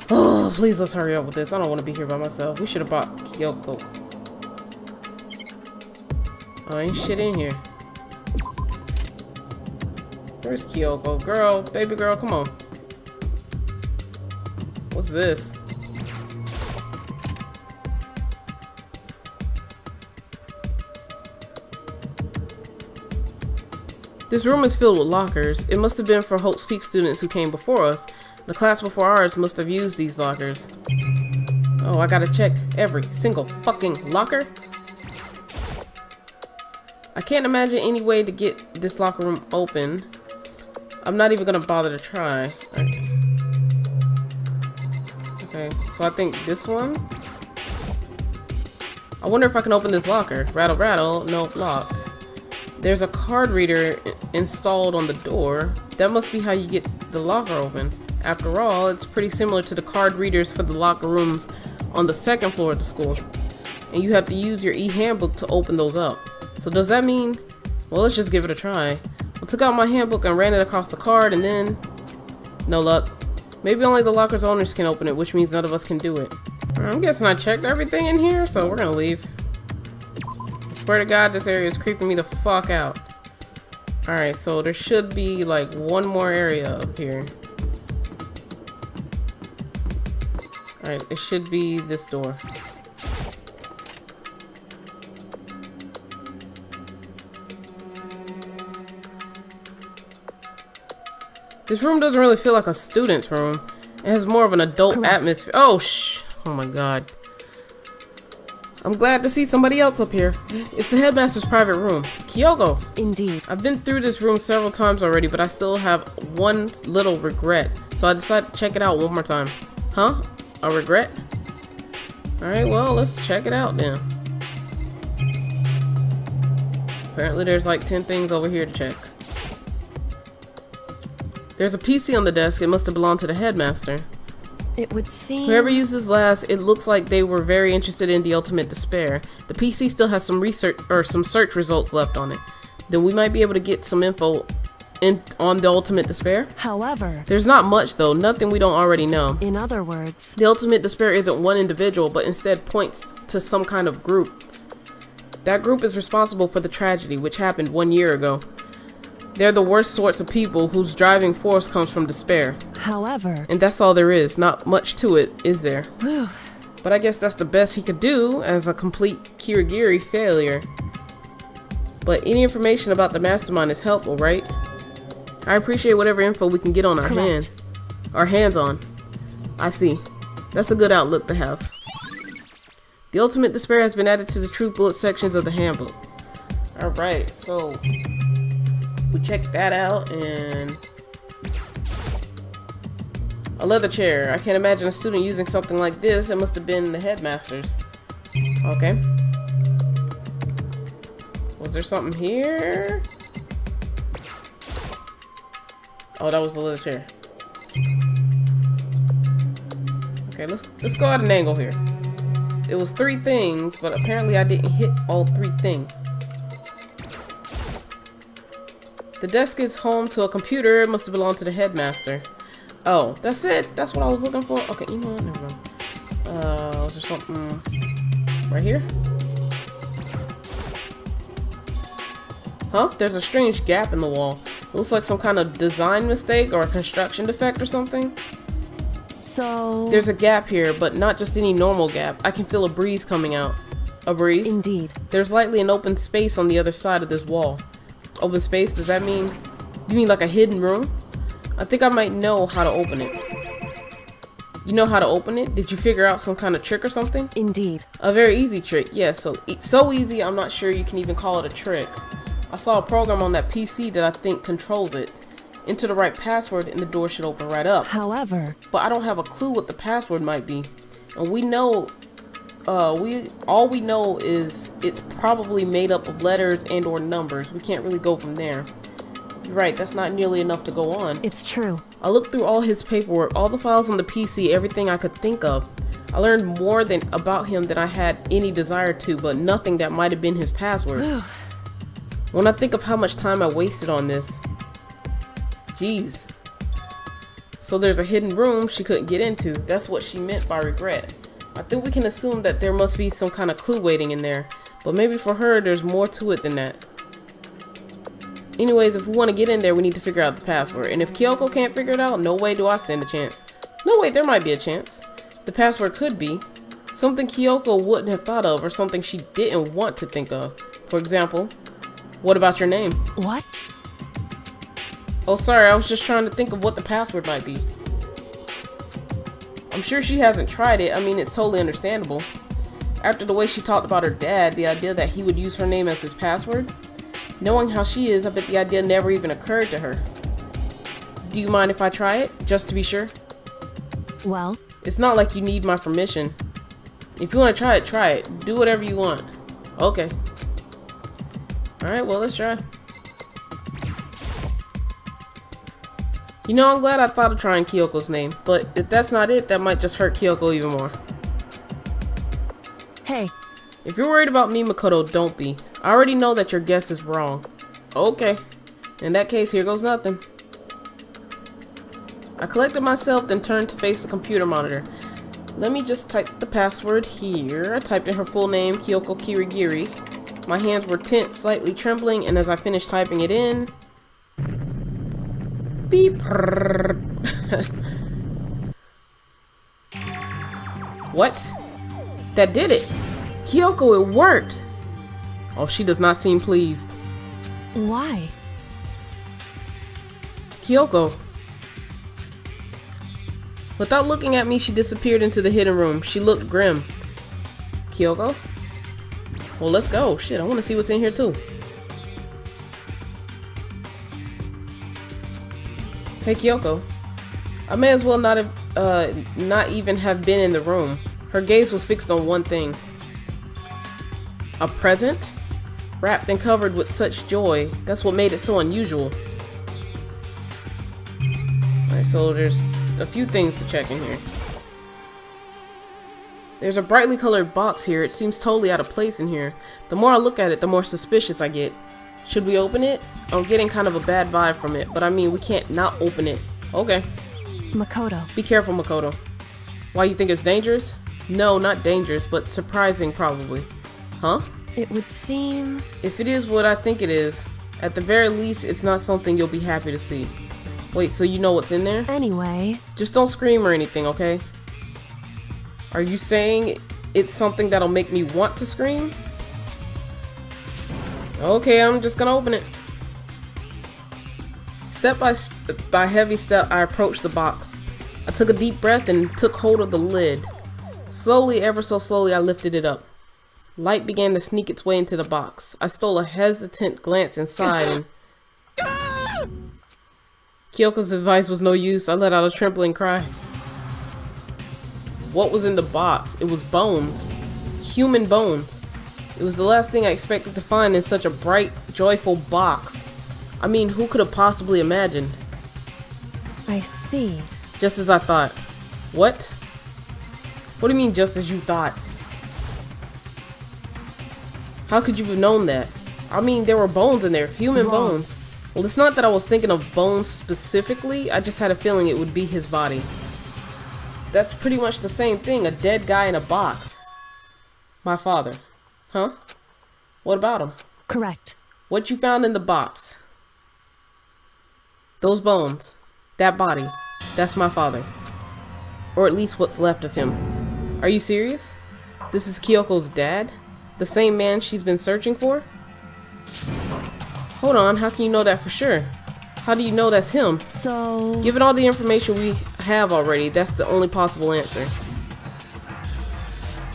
Oh, please, let's hurry up with this. I don't want to be here by myself. We should have brought Kyoko. Oh, ain't shit in here. Where's Kyoko? Girl, baby girl, come on. What's this? This room is filled with lockers. It must have been for Hope's Peak students who came before us. The class before ours must have used these lockers. Oh, I gotta check every single fucking locker? I can't imagine any way to get this locker room open. I'm not even gonna bother to try. Okay, so I think this one. I wonder if I can open this locker. Rattle, rattle. Nope, locked. There's a card reader installed on the door. That must be how you get the locker open. After all, it's pretty similar to the card readers for the locker rooms on the second floor of the school. And you have to use your e-handbook to open those up. So does that mean... Well, let's just give it a try. I took out my handbook and ran it across the card and then... No luck. Maybe only the locker's owners can open it, which means none of us can do it. I'm guessing I checked everything in here, so we're gonna leave. I swear to God, this area is creeping me the fuck out. Alright, so there should be like one more area up here. Alright, it should be this door. This room doesn't really feel like a student's room. It has more of an adult atmosphere. Oh, oh my god. I'm glad to see somebody else up here. It's the headmaster's private room. Kyoko! Indeed. I've been through this room several times already, but I still have one little regret. So I decided to check it out one more time. Huh? A regret? Alright, well, let's check it out then. Apparently there's like 10 things over here to check. There's a PC on the desk. It must have belonged to the headmaster. It would seem... Whoever used this last, it looks like they were very interested in the ultimate despair. The PC still has some research or some search results left on it. Then we might be able to get some info on the ultimate despair. However... There's not much though, nothing we don't already know. In other words... The ultimate despair isn't one individual, but instead points to some kind of group. That group is responsible for the tragedy, which happened 1 year ago. They're the worst sorts of people whose driving force comes from despair. However... And that's all there is. Not much to it, is there? But I guess that's the best he could do as a complete Kirigiri failure. But any information about the mastermind is helpful, right? I appreciate whatever info we can get on our hands on. I see. That's a good outlook to have. The ultimate despair has been added to the truth bullet sections of the handbook. Alright, so... we checked that out, and a leather chair. I can't imagine a student using something like this. It must have been the headmaster's. Okay. Was there something here? Oh, that was the leather chair. Okay, let's go at an angle here. It was 3 things, but apparently I didn't hit all 3 things. The desk is home to a computer. It must have belonged to the headmaster. Oh, that's it? That's what I was looking for? Okay, you know what? Never mind. Was there something right here? Huh? There's a strange gap in the wall. It looks like some kind of design mistake or a construction defect or something. So... There's a gap here, but not just any normal gap. I can feel a breeze coming out. A breeze? Indeed. There's likely an open space on the other side of this wall. Open space, does that mean... You mean like a hidden room? I think I might know how to open it. You know how to open it? Did you figure out some kind of trick or something? Indeed. A very easy trick, yes. So easy, I'm not sure you can even call it a trick. I saw a program on that PC that I think controls it. enter the right password and the door should open right up. However, But I don't have a clue what the password might be. And we know, all we know is it's probably made up of letters and or numbers. We can't really go from there. You're right, that's not nearly enough to go on. it's true. I looked through all his paperwork, all the files on the PC, everything I could think of. I learned more about him than I had any desire to, but nothing that might have been his password. When I think of how much time I wasted on this. Jeez. So there's a hidden room she couldn't get into. That's what she meant by regret. I think we can assume that there must be some kind of clue waiting in there, but maybe for her there's more to it than that. Anyways, if we want to get in there, we need to figure out the password. And if Kyoko can't figure it out, no way do I stand a chance. No, wait, there might be a chance. The password could be something Kyoko wouldn't have thought of or something she didn't want to think of. For example, what about your name? What? Oh, sorry, I was just trying to think of what the password might be. I'm sure she hasn't tried it. I mean, it's totally understandable. After the way she talked about her dad, the idea that he would use her name as his password, knowing how she is, I bet the idea never even occurred to her. Do you mind if I try it, just to be sure? Well, It's not like you need my permission. If you want to try it, try it. Do whatever you want. Okay. Alright, well, let's try. You know, I'm glad I thought of trying Kyoko's name, but if that's not it, that might just hurt Kyoko even more. hey, If you're worried about me, Makoto, don't be. I already know that your guess is wrong. Okay. In that case, here goes nothing. I collected myself, then turned to face the computer monitor. Let me just type the password here. I typed in her full name, Kyoko Kirigiri. My hands were tense, slightly trembling, and as I finished typing it in... Beep. What? That did it! Kyoko, it worked! Oh, she does not seem pleased. why? Kyoko. Without looking at me, she disappeared into the hidden room. She looked grim. Kyoko? Well, let's go. Shit, I want to see what's in here too. Hey, Kyoko. I may as well not even have been in the room. Her gaze was fixed on one thing. A present? Wrapped and covered with such joy. That's what made it so unusual. Alright, so there's a few things to check in here. There's a brightly colored box here. It seems totally out of place in here. The more I look at it, the more suspicious I get. Should we open it? I'm getting kind of a bad vibe from it, but I mean, we can't not open it. Okay. Makoto. Be careful, Makoto. Why, you think it's dangerous? No, not dangerous, but surprising probably. Huh? It would seem... If it is what I think it is, at the very least, it's not something you'll be happy to see. Wait, so you know what's in there? Anyway, Just don't scream or anything, okay? Are you saying it's something that'll make me want to scream? Okay, I'm just gonna open it. Step by heavy step, I approached the box. I took a deep breath and took hold of the lid. Slowly, ever so slowly, I lifted it up. Light began to sneak its way into the box. I stole a hesitant glance inside and... Kyoko's advice was no use. I let out a trembling cry. What was in the box? It was bones. Human bones. It was the last thing I expected to find in such a bright, joyful box. I mean, who could have possibly imagined? I see. Just as I thought. What? What do you mean, just as you thought? How could you have known that? I mean, there were bones in there. Human bones. Well, it's not that I was thinking of bones specifically. I just had a feeling it would be his body. That's pretty much the same thing. A dead guy in a box. My father. Huh? What about him? Correct. What you found in the box? Those bones. That body. That's my father. Or at least what's left of him. Are you serious? This is Kyoko's dad? The same man she's been searching for? Hold on, how can you know that for sure? How do you know that's him? So... Given all the information we have already, that's the only possible answer.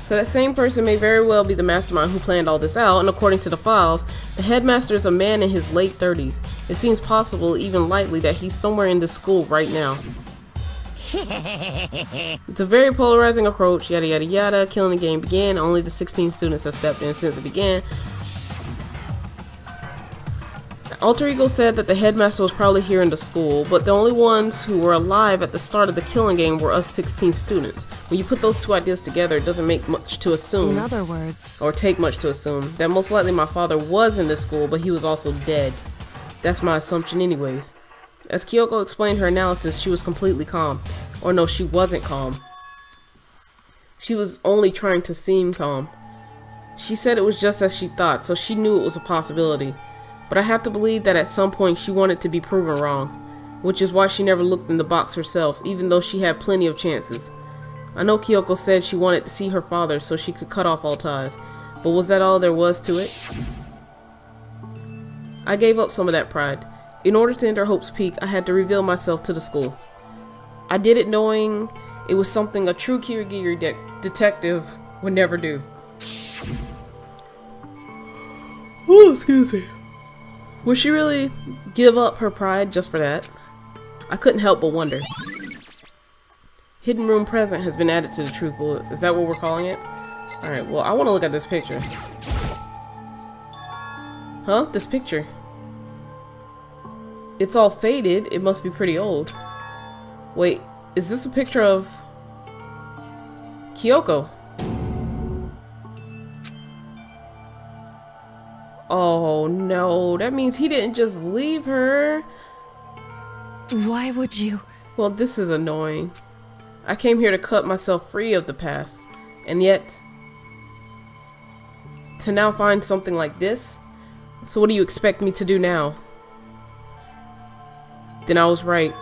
So that same person may very well be the mastermind who planned all this out, and according to the files, the headmaster is a man in his late 30s. It seems possible, even likely, that he's somewhere in the school right now. It's a very polarizing approach, yada yada yada. Killing the game began. Only the 16 students have stepped in since it began. Alter Ego said that the headmaster was probably here in the school, but the only ones who were alive at the start of the killing game were us 16 students. When you put those two ideas together, it doesn't make much to assume, In other words, or take much to assume, that most likely my father was in this school, but he was also dead. That's my assumption anyways. As Kyoko explained her analysis, she was completely calm. Or no, she wasn't calm. She was only trying to seem calm. She said it was just as she thought, so she knew it was a possibility. But I have to believe that at some point she wanted to be proven wrong, which is why she never looked in the box herself, even though she had plenty of chances. I know Kyoko said she wanted to see her father so she could cut off all ties, but was that all there was to it? I gave up some of that pride. In order to enter Hope's Peak, I had to reveal myself to the school. I did it knowing it was something a true Kirigiri detective would never do. Oh, excuse me. Would she really give up her pride just for that? I couldn't help but wonder. Hidden room present has been added to the truth bullets. Is that what we're calling it? Alright, well, I want to look at this picture. Huh? This picture. It's all faded. It must be pretty old. Wait, is this a picture of Kyoko? Oh no, that means he didn't just leave her. why would you? Well, this is annoying. I came here to cut myself free of the past, and yet to now find something like this? So what do you expect me to do now? Then I was right.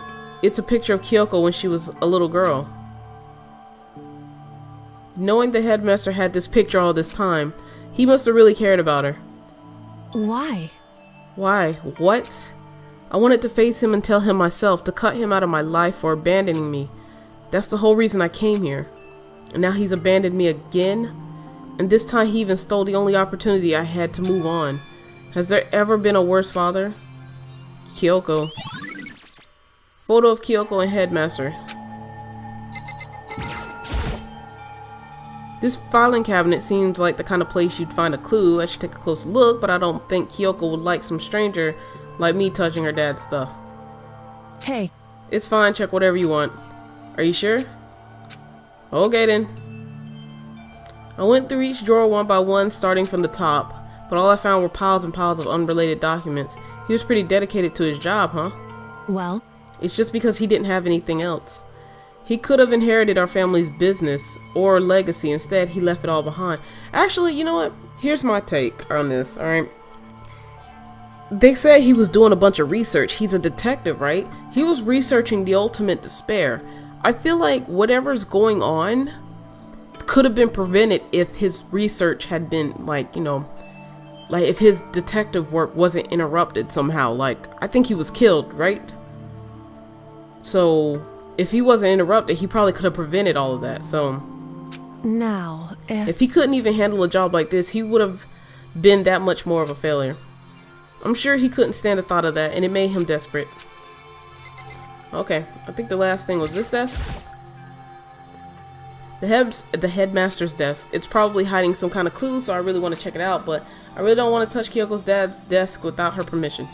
It's a picture of Kyoko when she was a little girl. Knowing the headmaster had this picture all this time, he must have really cared about her. Why? Why? What? I wanted to face him and tell him myself, to cut him out of my life for abandoning me. That's the whole reason I came here. And now he's abandoned me again? And this time he even stole the only opportunity I had to move on. Has there ever been a worse father? Kyoko. Photo of Kyoko and headmaster. This filing cabinet seems like the kind of place you'd find a clue. I should take a closer look, but I don't think Kyoko would like some stranger like me touching her dad's stuff. Hey, It's fine, check whatever you want. Are you sure? Okay then. I went through each drawer one by one, starting from the top, but all I found were piles and piles of unrelated documents. He was pretty dedicated to his job, huh? well, It's just because he didn't have anything else. He could have inherited our family's business or legacy. Instead, he left it all behind. Actually, you know what? Here's my take on this, alright? They said he was doing a bunch of research. He's a detective, right? He was researching the ultimate despair. I feel like whatever's going on could have been prevented if his research had been, like, you know, like if his detective work wasn't interrupted somehow. Like, I think he was killed, right? So if he wasn't interrupted, he probably could have prevented all of that. So now, if he couldn't even handle a job like this, he would have been that much more of a failure. I'm sure he couldn't stand the thought of that, and it made him desperate. Okay, I think the last thing was this desk. The headmaster's desk. It's probably hiding some kind of clue, so I really want to check it out, but I really don't want to touch Kyoko's dad's desk without her permission.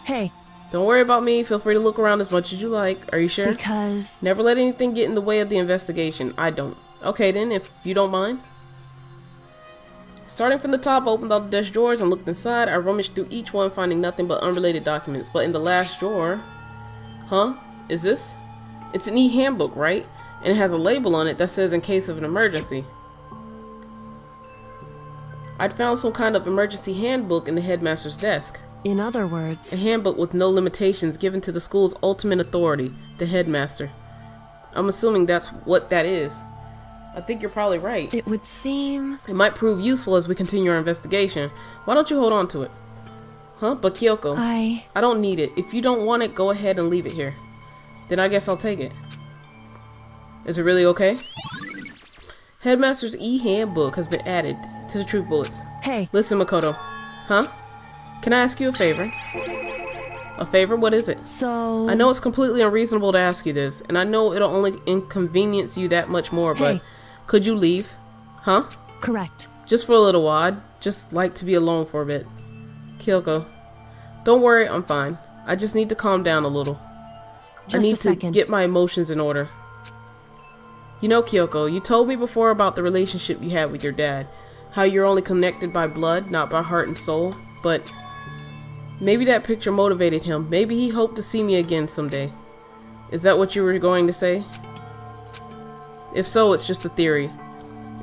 hey, Don't worry about me. Feel free to look around as much as you like. Are you sure? because Never let anything get in the way of the investigation. I don't. Okay then, if you don't mind. Starting from the top, I opened all the desk drawers and looked inside. I rummaged through each one, finding nothing but unrelated documents. But in the last drawer... Huh? Is this? It's an e-handbook, right? And it has a label on it that says in case of an emergency. I'd found some kind of emergency handbook in the headmaster's desk. in other words, A handbook with no limitations given to the school's ultimate authority, the headmaster. I'm assuming that's what that is. I think you're probably right. it would seem It might prove useful as we continue our investigation. Why don't you hold on to it? Huh? But Kyoko, I don't need it. If you don't want it, go ahead and leave it here. Then I guess I'll take it. Is it really okay? Headmaster's e-handbook has been added to the troop bullets. Hey, Listen, Makoto. Huh? Can I ask you a favor? A favor? What is it? so... I know it's completely unreasonable to ask you this, and I know it'll only inconvenience you that much more, but Hey. could you leave? Huh? Correct. Just for a little while. I'd just like to be alone for a bit. Kyoko. Don't worry, I'm fine. I just need to calm down a little. Just I need a second. to get my emotions in order. You know, Kyoko, you told me before about the relationship you had with your dad. How you're only connected by blood, not by heart and soul. But maybe that picture motivated him. Maybe he hoped to see me again someday. Is that what you were going to say? If so, it's just a theory.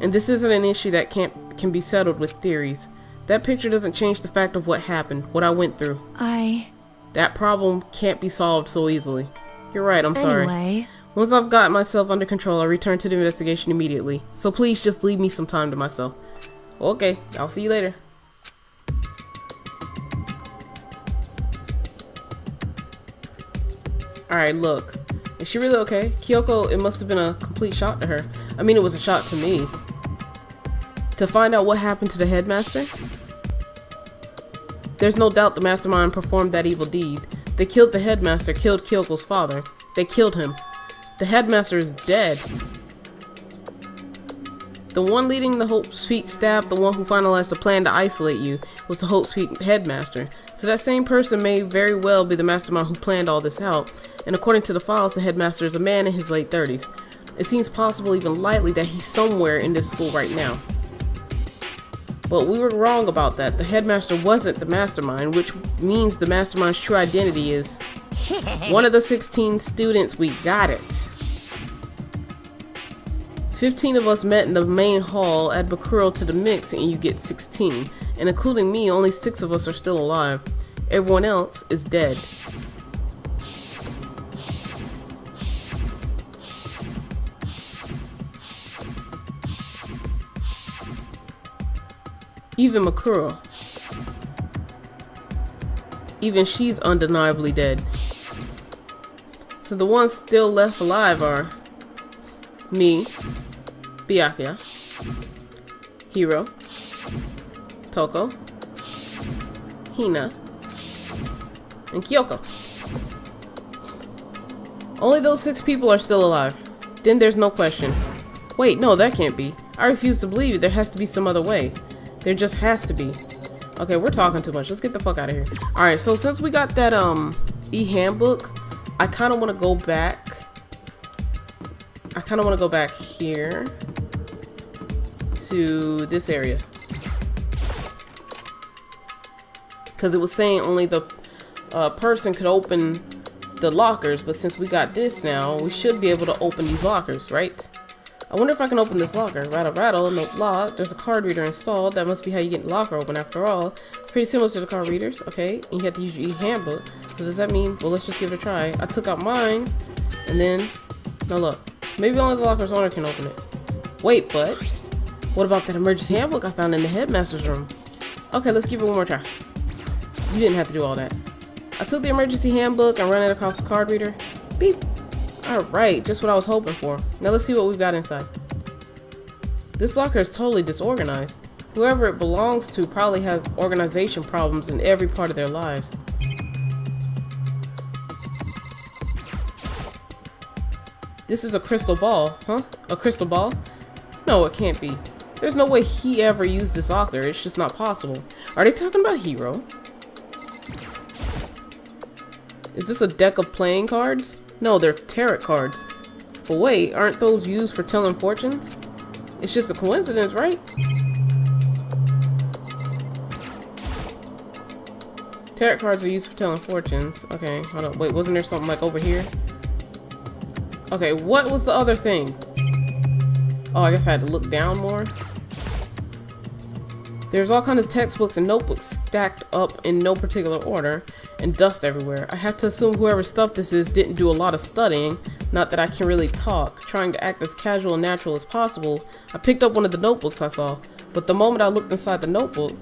And this isn't an issue that can be settled with theories. That picture doesn't change the fact of what happened, what I went through. That problem can't be solved so easily. You're right, I'm sorry. Anyway, Once I've got myself under control, I'll return to the investigation immediately. So please just leave me some time to myself. Okay, I'll see you later. Alright, look. Is she really okay? Kyoko, it must have been a complete shock to her. I mean, it was a shock to me. To find out what happened to the headmaster? There's no doubt the mastermind performed that evil deed. They killed the headmaster, killed Kyoko's father. They killed him. The headmaster is dead. The one leading the Hope Peak staff, the one who finalized the plan to isolate you, was the Hope Peak headmaster. So that same person may very well be the mastermind who planned all this out. And according to the files, the headmaster is a man in his late 30s. It seems possible, even likely, that he's somewhere in this school right now. But we were wrong about that. The headmaster wasn't the mastermind, which means the mastermind's true identity is one of the 16 students. We got it. 15 of us met in the main hall at Bakuro to the mix, and you get 16. And including me, only 6 of us are still alive. Everyone else is dead. Even Makuro. Even she's undeniably dead. So the ones still left alive are me, Byakuya, Hiro, Toko, Hina, and Kyoko. Only those 6 people are still alive. Then there's no question. Wait, no, that can't be. I refuse to believe there has to be some other way. There just has to be. Okay, we're talking too much. Let's get the fuck out of here. Alright, so since we got that e-handbook, I kind of want to go back. I kind of want to go back here to this area. Because it was saying only the person could open the lockers, but since we got this now, we should be able to open these lockers, right? I wonder if I can open this locker. Rattle, rattle, no lock. There's a card reader installed. That must be how you get the locker open after all. It's pretty similar to the card readers. Okay, and you have to use your e-handbook. So does that mean, well, let's just give it a try. I took out mine, and then, no, look. Maybe only the locker's owner can open it. Wait, but what about that emergency handbook I found in the headmaster's room? Okay, let's give it one more try. You didn't have to do all that. I took the emergency handbook and ran it across the card reader. Beep. Alright, just what I was hoping for. Now let's see what we've got inside. This locker is totally disorganized. Whoever it belongs to probably has organization problems in every part of their lives. This is a crystal ball, huh? A crystal ball? No, it can't be. There's no way he ever used this locker. It's just not possible. Are they talking about Hiro? Is this a deck of playing cards? No, they're tarot cards. But wait, aren't those used for telling fortunes? It's just a coincidence, right? Tarot cards are used for telling fortunes. Okay, hold on. Wait, wasn't there something like over here? Okay, what was the other thing? Oh, I guess I had to look down more. There's all kinds of textbooks and notebooks stacked up in no particular order, and dust everywhere. I have to assume whoever's stuff this is didn't do a lot of studying. Not that I can really talk. Trying to act as casual and natural as possible, I picked up one of the notebooks I saw, but the moment I looked inside the notebook,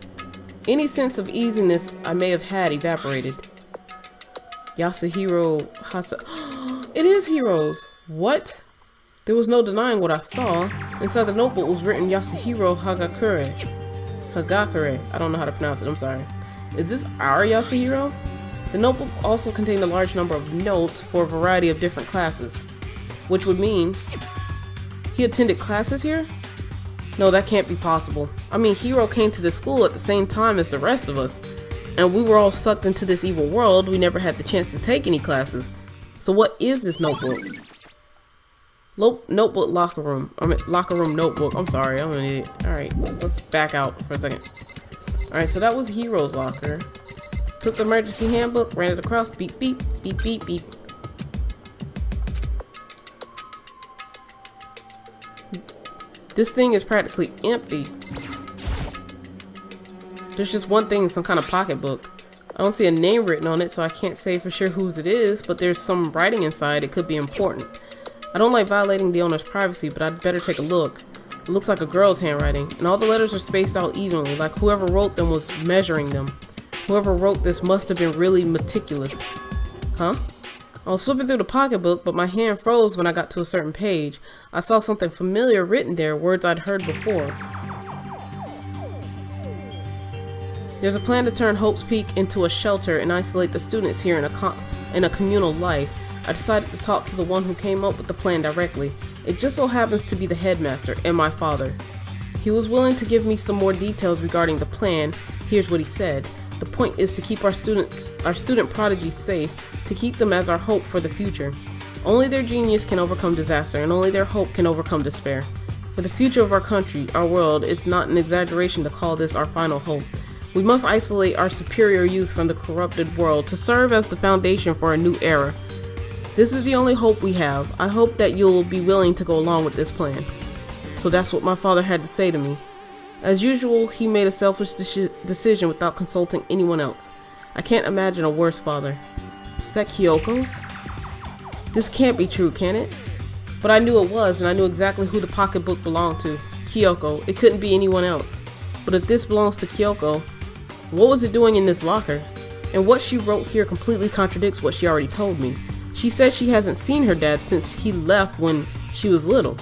any sense of easiness I may have had evaporated. Yasuhiro Hasa... It is Hiro's! What? There was no denying what I saw. Inside the notebook was written Yasuhiro Hagakure. I don't know how to pronounce it, I'm sorry. Is this our Yasuhiro? The notebook also contained a large number of notes for a variety of different classes, which would mean he attended classes here? No, that can't be possible. I mean, Hiro came to the school at the same time as the rest of us, and we were all sucked into this evil world. We never had the chance to take any classes. So what is this notebook? Notebook locker room. Locker room notebook. I'm sorry, I'm an idiot. Alright, let's back out for a second. Alright, so that was Hiro's locker. Took the emergency handbook, ran it across, beep beep, beep beep beep. This thing is practically empty. There's just one thing, some kind of pocketbook. I don't see a name written on it, so I can't say for sure whose it is, but there's some writing inside. It could be important. I don't like violating the owner's privacy, but I'd better take a look. It looks like a girl's handwriting, and all the letters are spaced out evenly, like whoever wrote them was measuring them. Whoever wrote this must have been really meticulous. Huh? I was flipping through the pocketbook, but my hand froze when I got to a certain page. I saw something familiar written there, words I'd heard before. There's a plan to turn Hope's Peak into a shelter and isolate the students here in a communal life. I decided to talk to the one who came up with the plan directly. It just so happens to be the headmaster and my father. He was willing to give me some more details regarding the plan. Here's what he said. The point is to keep our student prodigies safe, to keep them as our hope for the future. Only their genius can overcome disaster, and only their hope can overcome despair. For the future of our country, our world, it's not an exaggeration to call this our final hope. We must isolate our superior youth from the corrupted world to serve as the foundation for a new era. This is the only hope we have. I hope that you'll be willing to go along with this plan. So that's what my father had to say to me. As usual, he made a selfish decision without consulting anyone else. I can't imagine a worse father. Is that Kyoko's? This can't be true, can it? But I knew it was, and I knew exactly who the pocketbook belonged to. Kyoko. It couldn't be anyone else. But if this belongs to Kyoko, what was it doing in this locker? And what she wrote here completely contradicts what she already told me. She said she hasn't seen her dad since he left when she was little.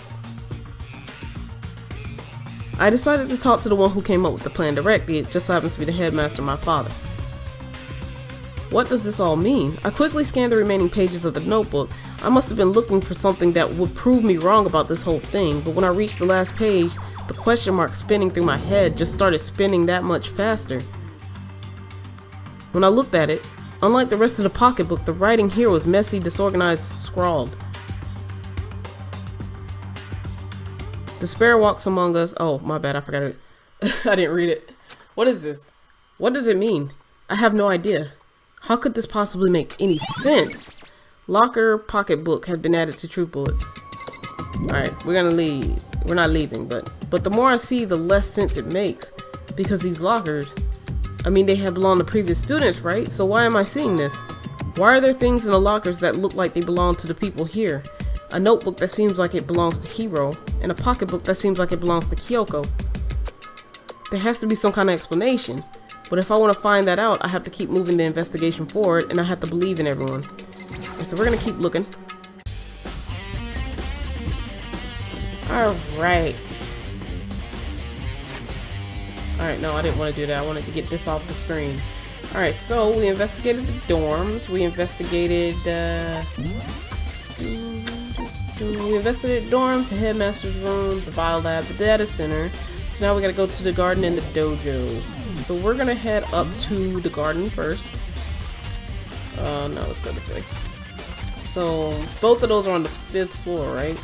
I decided to talk to the one who came up with the plan directly. It just so happens to be the headmaster, my father. What does this all mean? I quickly scanned the remaining pages of the notebook. I must have been looking for something that would prove me wrong about this whole thing, but when I reached the last page, the question mark spinning through my head just started spinning that much faster. When I looked at it, unlike the rest of the pocketbook, the writing here was messy, disorganized, scrawled. Despair walks among us. Oh, my bad, I forgot it. I didn't read it. What is this? What does it mean? I have no idea. How could this possibly make any sense? Locker pocketbook had been added to troop bullets. Alright, we're gonna leave. We're not leaving, but the more I see, the less sense it makes. Because these lockers, I mean, they have belonged to previous students, right? So why am I seeing this? Why are there things in the lockers that look like they belong to the people here? A notebook that seems like it belongs to Hiro, and a pocketbook that seems like it belongs to Kyoko. There has to be some kind of explanation, but if I want to find that out, I have to keep moving the investigation forward, and I have to believe in everyone. And so we're gonna keep looking. Alright, no, I didn't want to do that. I wanted to get this off the screen. Alright, so we investigated the dorms. We investigated the dorms, the headmaster's room, the bio lab, the data center. So now we gotta go to the garden and the dojo. So we're gonna head up to the garden first. No, let's go this way. So both of those are on the 5th floor, right?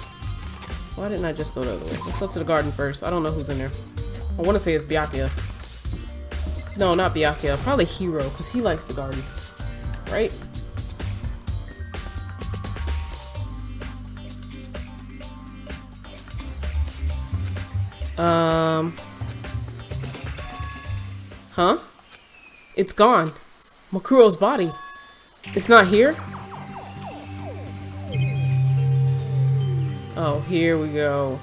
Why didn't I just go the other way? Let's go to the garden first. I don't know who's in there. I want to say it's Byakuya. No, not Byakuya. Probably Hiro, because he likes the garden. Right? Huh? It's gone. Makuro's body. It's not here? Oh, here we go.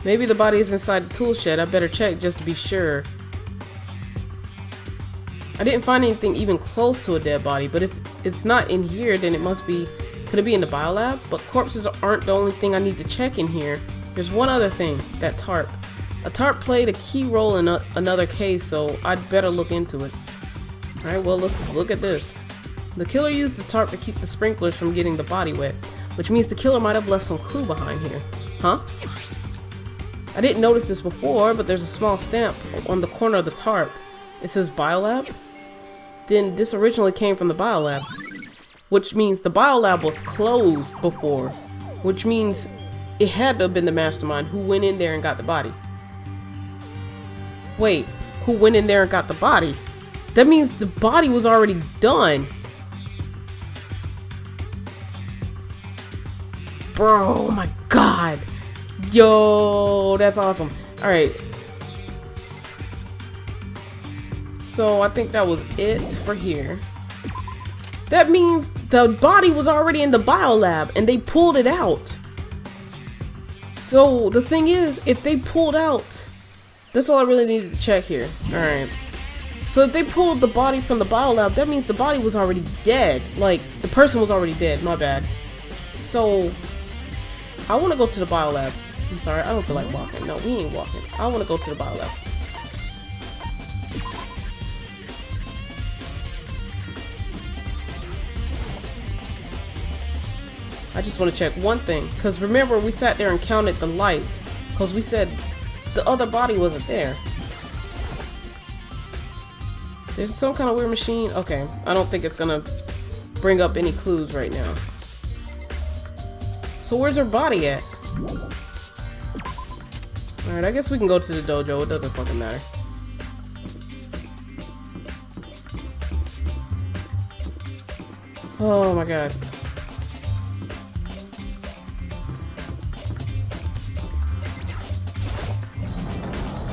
Maybe the body is inside the tool shed. I better check just to be sure. I didn't find anything even close to a dead body, but if it's not in here, then it must be Could it be in the biolab? But corpses aren't the only thing I need to check in here. There's one other thing, that tarp. A tarp played a key role in another case, so I'd better look into it. Alright, well, let's look at this. The killer used the tarp to keep the sprinklers from getting the body wet, which means the killer might have left some clue behind here. Huh? I didn't notice this before, but there's a small stamp on the corner of the tarp. It says biolab? Then this originally came from the biolab, which means the biolab was closed before, which means it had to have been the mastermind who went in there and got the body. Wait, who went in there and got the body? That means the body was already done. Bro, oh my god. Yo, that's awesome. Alright. So I think that was it for here. That means the body was already in the biolab and they pulled it out. So the thing is, if they pulled out, that's all I really needed to check here. Alright. So if they pulled the body from the biolab, that means the body was already dead. Like, the person was already dead, my bad. So, I want to go to the biolab. I'm sorry, I don't feel like walking. No, we ain't walking. I want to go to the biolab. I just want to check one thing. Because remember, we sat there and counted the lights. Because we said the other body wasn't there. There's some kind of weird machine. Okay, I don't think it's gonna bring up any clues right now. So where's her body at? Alright, I guess we can go to the dojo. It doesn't fucking matter. Oh my god.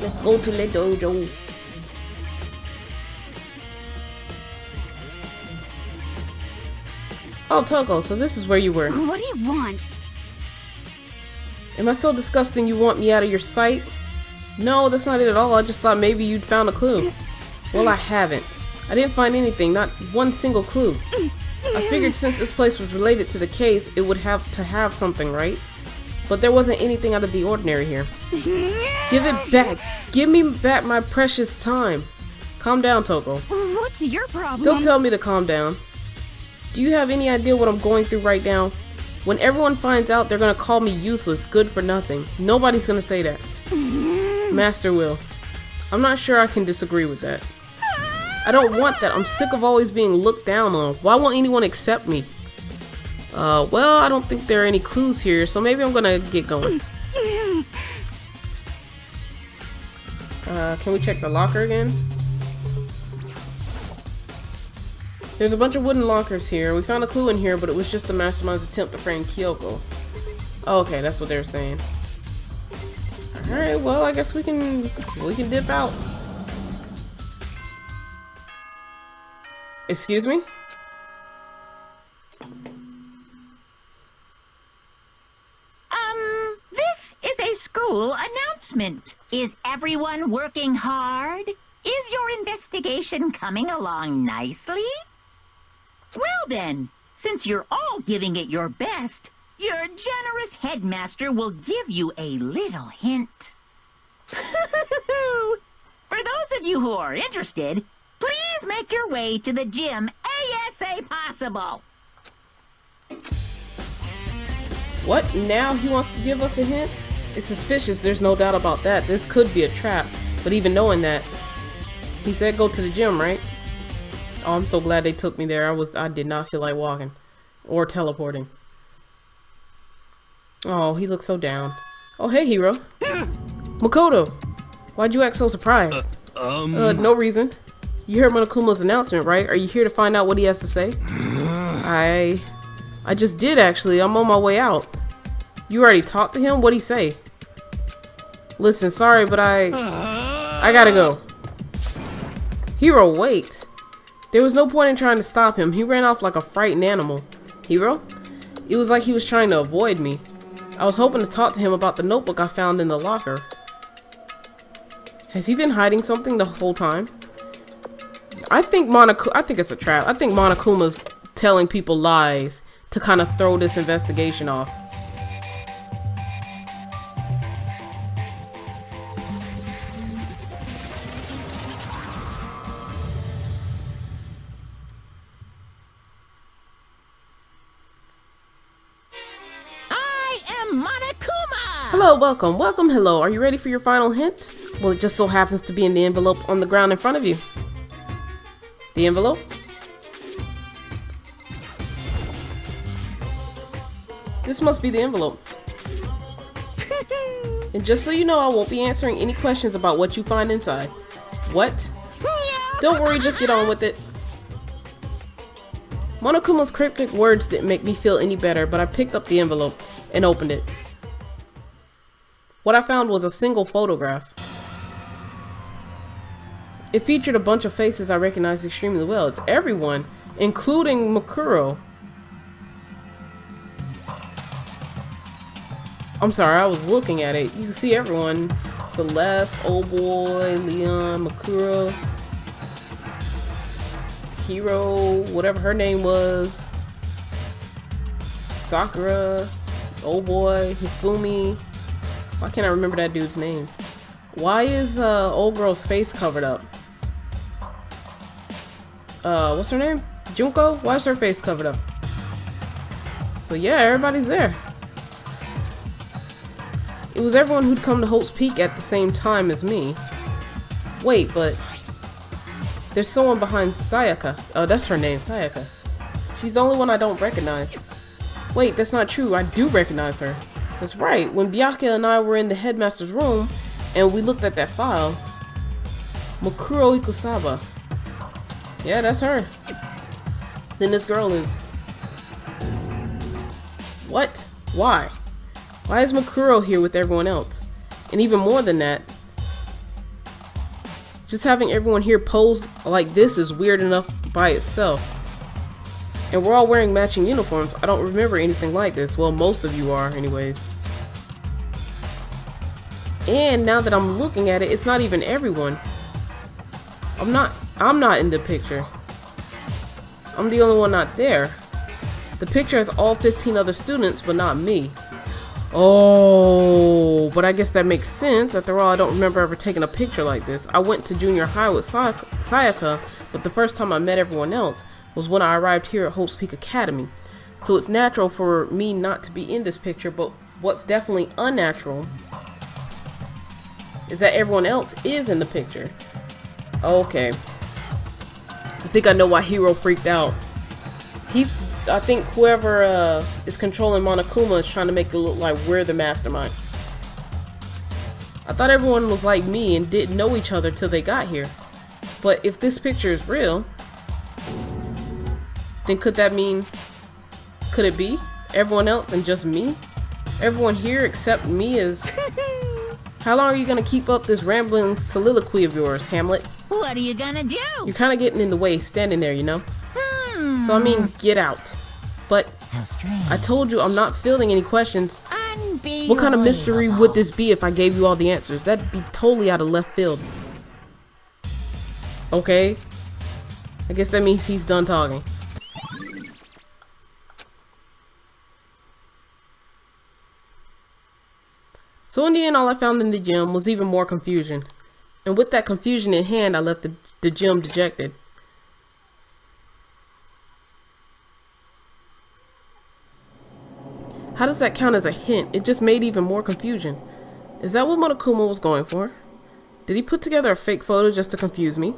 Let's go to the dojo. Oh, Toko, so this is where you were. What do you want? Am I so disgusting you want me out of your sight? No, that's not it at all. I just thought maybe you'd found a clue. Well, I haven't. I didn't find anything, not one single clue. I figured since this place was related to the case, it would have to have something, right? But there wasn't anything out of the ordinary here. Give it back. Give me back my precious time. Calm down, Toko. What's your problem? Don't tell me to calm down. Do you have any idea what I'm going through right now? When everyone finds out, they're gonna call me useless, good for nothing. Nobody's gonna say that. Master will. I'm not sure I can disagree with that. I don't want that. I'm sick of always being looked down on. Why won't anyone accept me? Well, I don't think there are any clues here, so maybe I'm gonna get going. Can we check the locker again? There's a bunch of wooden lockers here. We found a clue in here, but it was just the mastermind's attempt to frame Kyoko. Oh, okay, that's what they were saying. Alright, well, I guess we can dip out. Excuse me? This is a school announcement. Is everyone working hard? Is your investigation coming along nicely? Well then, since you're all giving it your best, your generous headmaster will give you a little hint. For those of you who are interested, please make your way to the gym ASAP possible. What? Now he wants to give us a hint? It's suspicious, there's no doubt about that. This could be a trap, but even knowing that, he said go to the gym, right? Oh, I'm so glad they took me there. I did not feel like walking or teleporting. Oh, he looks so down. Oh, hey, hero. Makoto, why'd you act so surprised? No reason. You heard Monokuma's announcement, right? Are you here to find out what he has to say? I just did, actually. I'm on my way out. You already talked to him? What'd he say? Listen, sorry, but I gotta go. Hero, wait. There was no point in trying to stop him. He ran off like a frightened animal. Hero? It was like he was trying to avoid me. I was hoping to talk to him about the notebook I found in the locker. Has he been hiding something the whole time? I think it's a trap. I think Monokuma's telling people lies to kind of throw this investigation off. I am Monokuma! Hello, welcome, hello. Are you ready for your final hint? Well, it just so happens to be in the envelope on the ground in front of you. The envelope? This must be the envelope. And just so you know, I won't be answering any questions about what you find inside. What? Don't worry, just get on with it. Monokuma's cryptic words didn't make me feel any better, but I picked up the envelope and opened it. What I found was a single photograph. It featured a bunch of faces I recognized extremely well. It's everyone, including Makuro. I'm sorry, I was looking at it. You can see everyone. Celeste, Old Boy, Leon, Makuro, Hiro, whatever her name was, Sakura, Old Boy, Hifumi. Why can't I remember that dude's name? Why is old girl's face covered up? What's her name? Junko? Why is her face covered up? But yeah, everybody's there. It was everyone who'd come to Hope's Peak at the same time as me. Wait, but there's someone behind Sayaka. Oh, that's her name, Sayaka. She's the only one I don't recognize. Wait, that's not true. I do recognize her. That's right. When Byakuya and I were in the headmaster's room and we looked at that file, Makuro Ikusaba. Yeah, that's her. Then this girl is... What? Why? Why is Makuro here with everyone else? And even more than that, just having everyone here pose like this is weird enough by itself. And we're all wearing matching uniforms. I don't remember anything like this. Well, most of you are anyways. And now that I'm looking at it, it's not even everyone. I'm not in the picture. I'm the only one not there. The picture has all 15 other students, but not me. Oh, but I guess that makes sense. After all, I don't remember ever taking a picture like this. I went to junior high with Sayaka, but the first time I met everyone else was when I arrived here at Hope's Peak Academy. So it's natural for me not to be in this picture, but what's definitely unnatural is that everyone else is in the picture. Okay. I think I know why Hiro freaked out. I think whoever is controlling Monokuma is trying to make it look like we're the mastermind. I thought everyone was like me and didn't know each other till they got here. But if this picture is real, then could it be everyone else and just me? Everyone here except me is... How long are you gonna keep up this rambling soliloquy of yours, Hamlet? What are you gonna do? You're kind of getting in the way, standing there, you know? So I mean, get out. But How strange. I told you I'm not fielding any questions. What kind of mystery would this be if I gave you all the answers? That'd be totally out of left field. Okay. I guess that means he's done talking. So in the end, all I found in the gym was even more confusion. And with that confusion in hand, I left the gym dejected. How does that count as a hint? It just made even more confusion. Is that what Monokuma was going for? Did he put together a fake photo just to confuse me?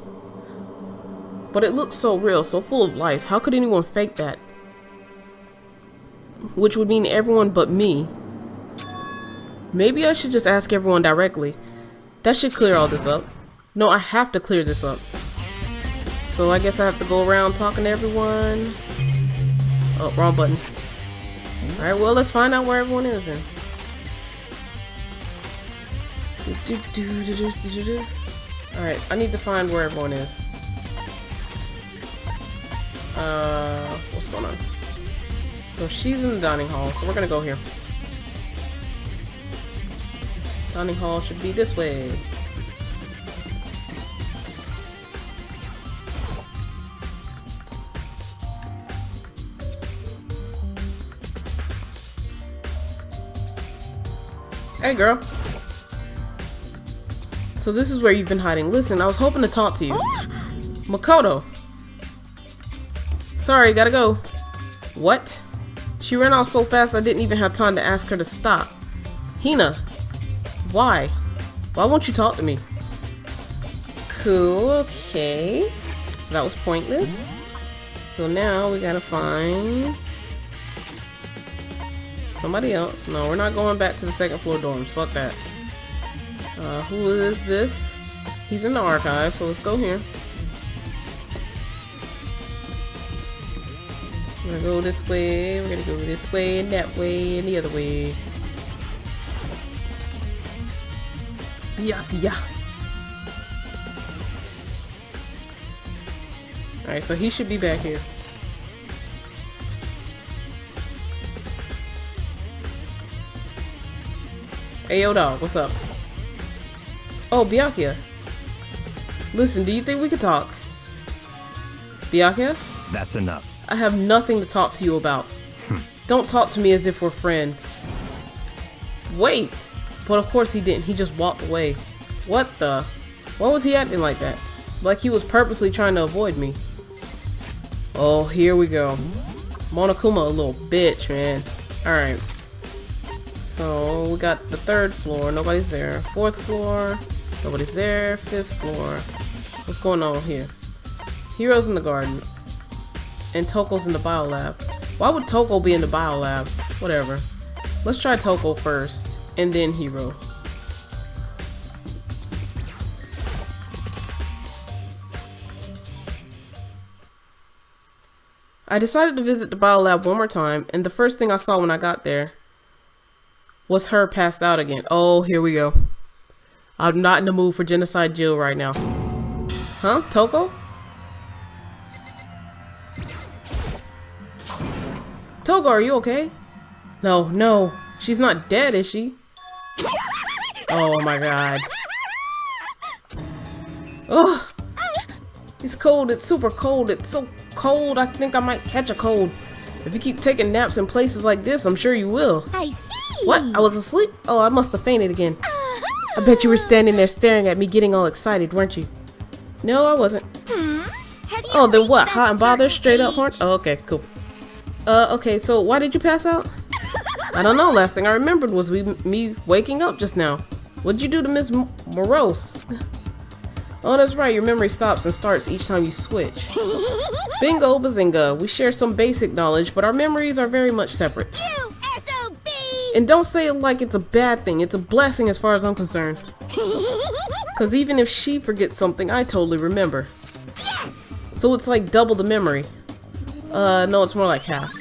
But it looked so real, so full of life. How could anyone fake that? Which would mean everyone but me. Maybe I should just ask everyone directly. That should clear all this up. No, I have to clear this up. So I guess I have to go around talking to everyone. Oh, wrong button. Alright, well, let's find out where everyone is then. Alright, I need to find where everyone is. What's going on? So she's in the dining hall, so we're gonna go here. Dining hall should be this way. Hey, girl. So this is where you've been hiding. Listen, I was hoping to talk to you. Makoto. Sorry, gotta go. What? She ran off so fast I didn't even have time to ask her to stop. Hina. Why? Why won't you talk to me? Cool, okay. So that was pointless. So now we gotta find somebody else. No, we're not going back to the second floor dorms. Fuck that. Who is this? He's in the archive, so let's go here. We're gonna go this way, we're gonna go this way, and that way, and the other way. Yeah, yeah. Alright, so he should be back here. Hey, yo, dog, what's up? Oh, Byakuya. Listen, do you think we could talk? Byakuya? That's enough. I have nothing to talk to you about. Don't talk to me as if we're friends. Wait! But of course he didn't. He just walked away. What the? Why was he acting like that? Like he was purposely trying to avoid me. Oh, here we go. Monokuma, a little bitch, man. Alright. So, we got the 3rd floor. Nobody's there. 4th floor. Nobody's there. 5th floor. What's going on here? Hero's in the garden. And Toko's in the bio lab. Why would Toko be in the bio lab? Whatever. Let's try Toko first. And then Hero. I decided to visit the bio lab one more time, and the first thing I saw when I got there was her passed out again. Oh, here we go. I'm not in the mood for Genocide Jill right now. Huh? Toko? Toko, are you okay? No, no. She's not dead, is she? Oh my god. Ugh. It's cold. It's super cold. It's so cold. I think I might catch a cold. If you keep taking naps in places like this, I'm sure you will. I see. What? I was asleep? Oh, I must have fainted again. I bet you were standing there staring at me getting all excited, weren't you? No, I wasn't. Have you Oh, then reached what? that Hot and bothered? certain Straight up age? horn? Oh, okay, cool. Okay, so why did you pass out? I don't know. Last thing I remembered was me waking up just now. What'd you do to Miss Morose? Oh, that's right. Your memory stops and starts each time you switch. Bingo bazinga. We share some basic knowledge, but our memories are very much separate. You SOB! And don't say it like it's a bad thing. It's a blessing as far as I'm concerned. Because even if she forgets something, I totally remember. Yes! So it's like double the memory. No, it's more like half.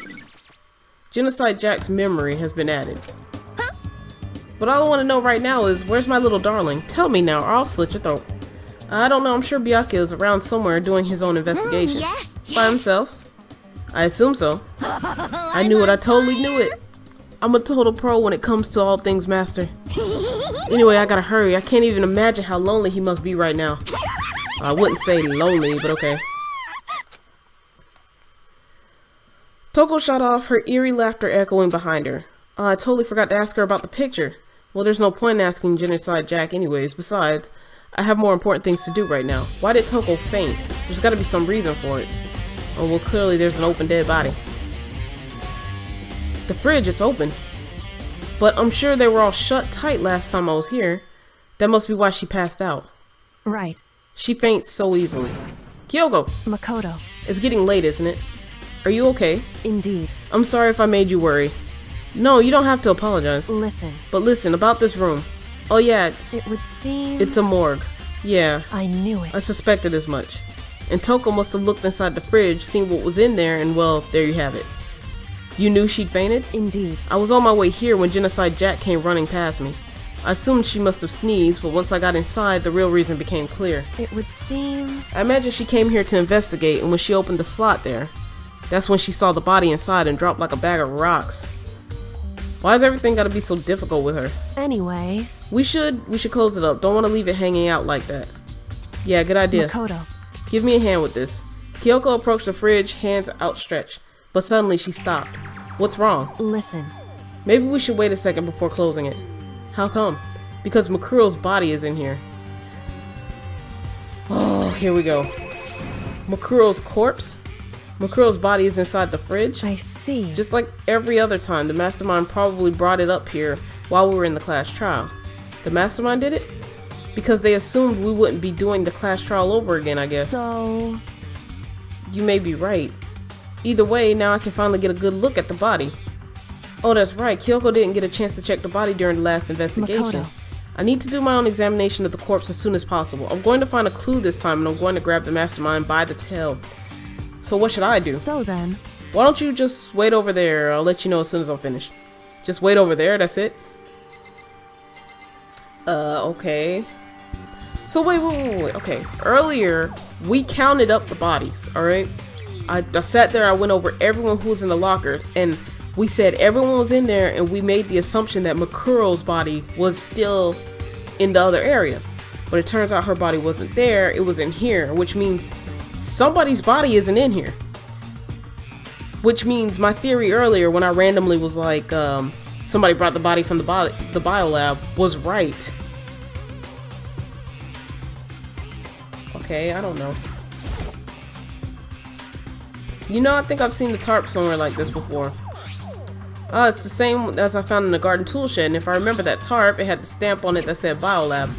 Genocide Jack's memory has been added. Huh? But all I want to know right now is, where's my little darling? Tell me now, or I'll slit your throat. I don't know, I'm sure Byakuya is around somewhere doing his own investigation. Yes, By himself? I assume so. I knew it, I totally knew it. I'm a total pro when it comes to all things master. Anyway, I gotta hurry. I can't even imagine how lonely he must be right now. I wouldn't say lonely, but okay. Toko shot off, her eerie laughter echoing behind her. I totally forgot to ask her about the picture. Well, there's no point in asking Genocide Jack anyways. Besides, I have more important things to do right now. Why did Toko faint? There's gotta be some reason for it. Oh, well, clearly there's an open dead body. The fridge, it's open. But I'm sure they were all shut tight last time I was here. That must be why she passed out. Right. She faints so easily. Kyoko, Makoto. it's getting late, isn't it? Are you okay? Indeed. I'm sorry if I made you worry. No, you don't have to apologize. Listen. But listen, about this room. Oh yeah, It would seem... it's a morgue. Yeah, I knew it. I suspected as much. And Toko must have looked inside the fridge, seen what was in there, and well, there you have it. You knew she'd fainted? Indeed. I was on my way here when Genocide Jack came running past me. I assumed she must have sneezed, but once I got inside, the real reason became clear. It would seem... I imagine she came here to investigate, and when she opened the slot there, that's when she saw the body inside and dropped like a bag of rocks. Why is everything gotta be so difficult with her? Anyway... We should close it up. Don't want to leave it hanging out like that. Yeah, good idea. Makoto. Give me a hand with this. Kyoko approached the fridge, hands outstretched. But suddenly she stopped. What's wrong? Listen. Maybe we should wait a second before closing it. How come? Because Makuro's body is in here. Oh, here we go. Makuro's corpse? Makuro's body is inside the fridge? I see. Just like every other time, the mastermind probably brought it up here while we were in the class trial. The mastermind did it? Because they assumed we wouldn't be doing the class trial over again, I guess. So... You may be right. Either way, now I can finally get a good look at the body. Oh, that's right. Kyoko didn't get a chance to check the body during the last investigation. Makoto. I need to do my own examination of the corpse as soon as possible. I'm going to find a clue this time, and I'm going to grab the mastermind by the tail. So what should I do? So then... Why don't you just wait over there? I'll let you know as soon as I'm finished. Just wait over there, that's it? Okay. So wait. Okay, earlier, we counted up the bodies, alright? I sat there, I went over everyone who was in the locker, and we said everyone was in there, and we made the assumption that Makuro's body was still in the other area. But it turns out her body wasn't there, it was in here, which means somebody's body isn't in here. Which means my theory earlier, when I randomly was like, somebody brought the body from the biolab, was right. Okay, I don't know. You know, I think I've seen the tarp somewhere like this before. It's the same as I found in the garden tool shed, and if I remember that tarp, it had the stamp on it that said biolab.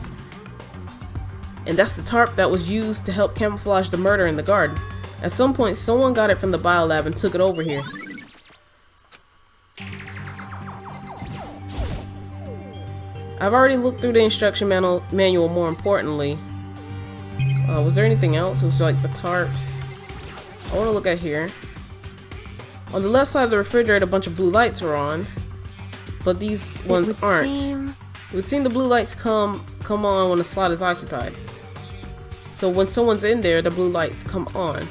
And that's the tarp that was used to help camouflage the murder in the garden. At some point, someone got it from the biolab and took it over here. I've already looked through the instruction manual more importantly. Was there anything else? It was like the tarps. I want to look at here. On the left side of the refrigerator, a bunch of blue lights are on, but these ones aren't. It would seem the blue lights come on when the slot is occupied. So when someone's in there, the blue lights come on.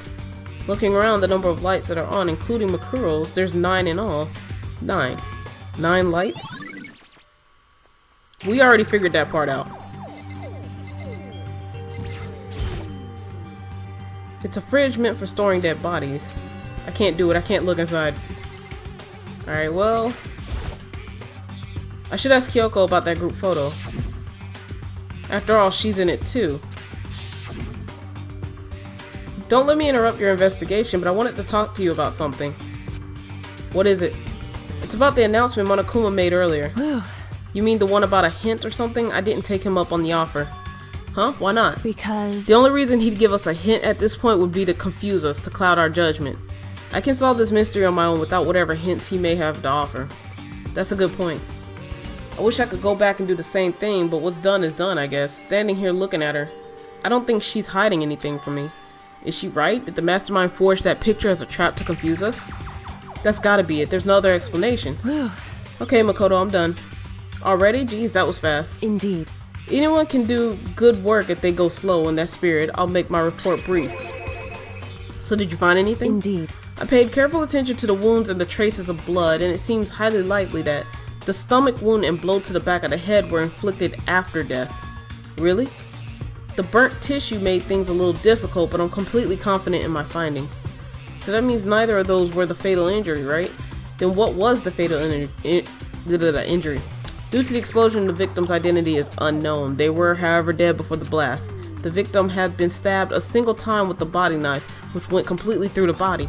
Looking around the number of lights that are on, including Makuro's, there's 9 in all. 9 lights? We already figured that part out. It's a fridge meant for storing dead bodies. I can't do it. I can't look inside. Alright, well... I should ask Kyoko about that group photo. After all, she's in it too. Don't let me interrupt your investigation, but I wanted to talk to you about something. What is it? It's about the announcement Monokuma made earlier. You mean the one about a hint or something? I didn't take him up on the offer. Huh? Why not? Because... The only reason he'd give us a hint at this point would be to confuse us, to cloud our judgment. I can solve this mystery on my own without whatever hints he may have to offer. That's a good point. I wish I could go back and do the same thing, but what's done is done, I guess. Standing here looking at her, I don't think she's hiding anything from me. Is she right? Did the mastermind forge that picture as a trap to confuse us? That's gotta be it. There's no other explanation. Okay, Makoto, I'm done. Already? Geez, that was fast. Indeed. Anyone can do good work if they go slow in that spirit. I'll make my report brief. So did you find anything? Indeed. I paid careful attention to the wounds and the traces of blood, and it seems highly likely that the stomach wound and blow to the back of the head were inflicted after death. Really? The burnt tissue made things a little difficult, but I'm completely confident in my findings. So that means neither of those were the fatal injury, right? Then what was the fatal injury? Due to the explosion, the victim's identity is unknown. They were, however, dead before the blast. The victim had been stabbed a single time with the body knife, which went completely through the body.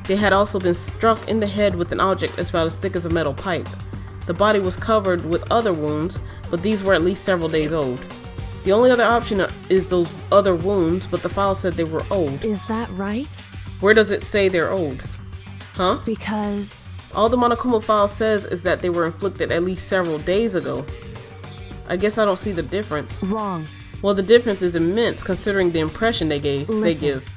They had also been struck in the head with an object about as thick as a metal pipe. The body was covered with other wounds, but these were at least several days old. The only other option is those other wounds, but the file said they were old. Is that right? Where does it say they're old? Huh? Because... All the Monokuma file says is that they were inflicted at least several days ago. I guess I don't see the difference. Wrong. Well, the difference is immense considering the impression they give.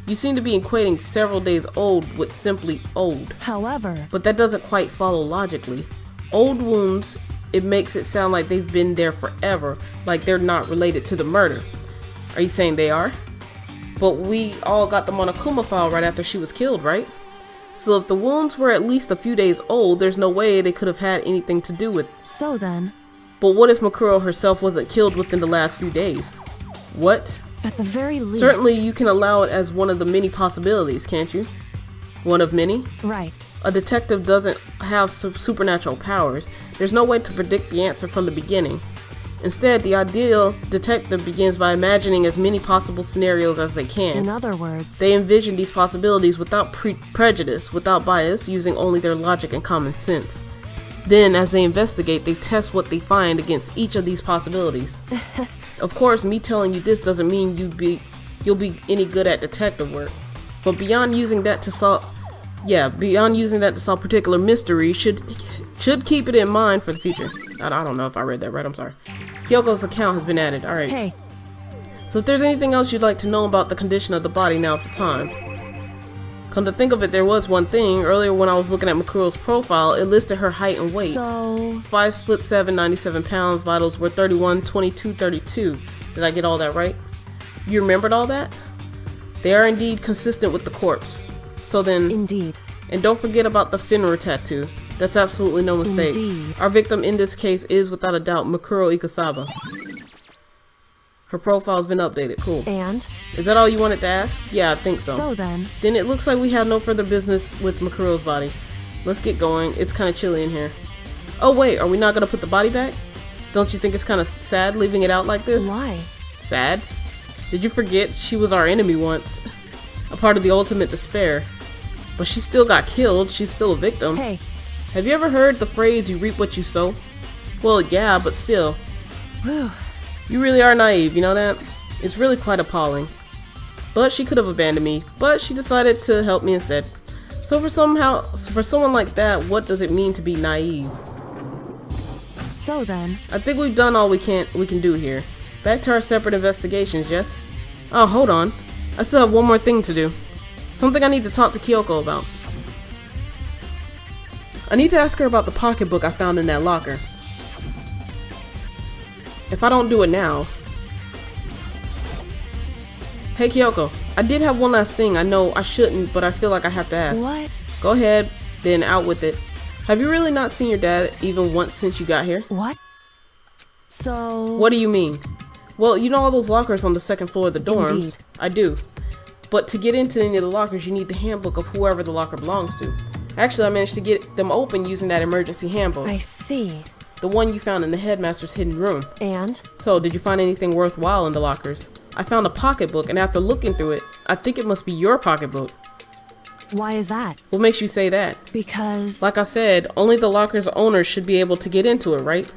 You seem to be equating several days old with simply old. However... But that doesn't quite follow logically. Old wounds, it makes it sound like they've been there forever, like they're not related to the murder. Are you saying they are? But we all got the Monokuma file right after she was killed, right? So if the wounds were at least a few days old, there's no way they could have had anything to do with... So then... But what if Makuro herself wasn't killed within the last few days? What? At the very least... Certainly you can allow it as one of the many possibilities, can't you? One of many? Right. A detective doesn't have supernatural powers. There's no way to predict the answer from the beginning. Instead, the ideal detective begins by imagining as many possible scenarios as they can. In other words, They envision these possibilities without prejudice, without bias, using only their logic and common sense. Then, as they investigate, they test what they find against each of these possibilities. Of course, me telling you this doesn't mean you'll be any good at detective work. But beyond using that to solve particular mystery, should keep it in mind for the future. I don't know if I read that right, I'm sorry. Kyoko's account has been added, alright. hey, So if there's anything else you'd like to know about the condition of the body, now's the time. Come to think of it, there was one thing. Earlier when I was looking at Makuro's profile, it listed her height and weight. so 5'7", 97 pounds, vitals were 31, 22, 32. Did I get all that right? You remembered all that? They are indeed consistent with the corpse. So then, indeed. and don't forget about the Finra tattoo. That's absolutely no mistake. Indeed. Our victim in this case is without a doubt Makuro Ikasaba. Her profile's been updated, cool. And Is that all you wanted to ask? Yeah, I think so. so then, Then it looks like we have no further business with Makuro's body. Let's get going. It's kind of chilly in here. Oh wait, are we not going to put the body back? Don't you think it's kind of sad leaving it out like this? why? Sad? Did you forget she was our enemy once? A part of the ultimate despair. But she still got killed. She's still a victim. Hey, Have you ever heard the phrase, you reap what you sow? Well, yeah, but still. whew. You really are naive, you know that? It's really quite appalling. But she could have abandoned me, but she decided to help me instead. So for someone like that, what does it mean to be naive? So then, I think we've done all we can do here. Back to our separate investigations, yes? Oh, hold on. I still have one more thing to do. Something I need to talk to Kyoko about. I need to ask her about the pocketbook I found in that locker. If I don't do it now... Hey Kyoko, I did have one last thing. I know I shouldn't, but I feel like I have to ask. what? Go ahead, then out with it. Have you really not seen your dad even once since you got here? What? So What do you mean? Well, you know all those lockers on the second floor of the dorms? Indeed. I do. But to get into any of the lockers, you need the handbook of whoever the locker belongs to. Actually, I managed to get them open using that emergency handbook. I see. The one you found in the headmaster's hidden room. And So, did you find anything worthwhile in the lockers? I found a pocketbook, and after looking through it, I think it must be your pocketbook. why is that? What makes you say that? Because Like I said, only the locker's owners should be able to get into it, right?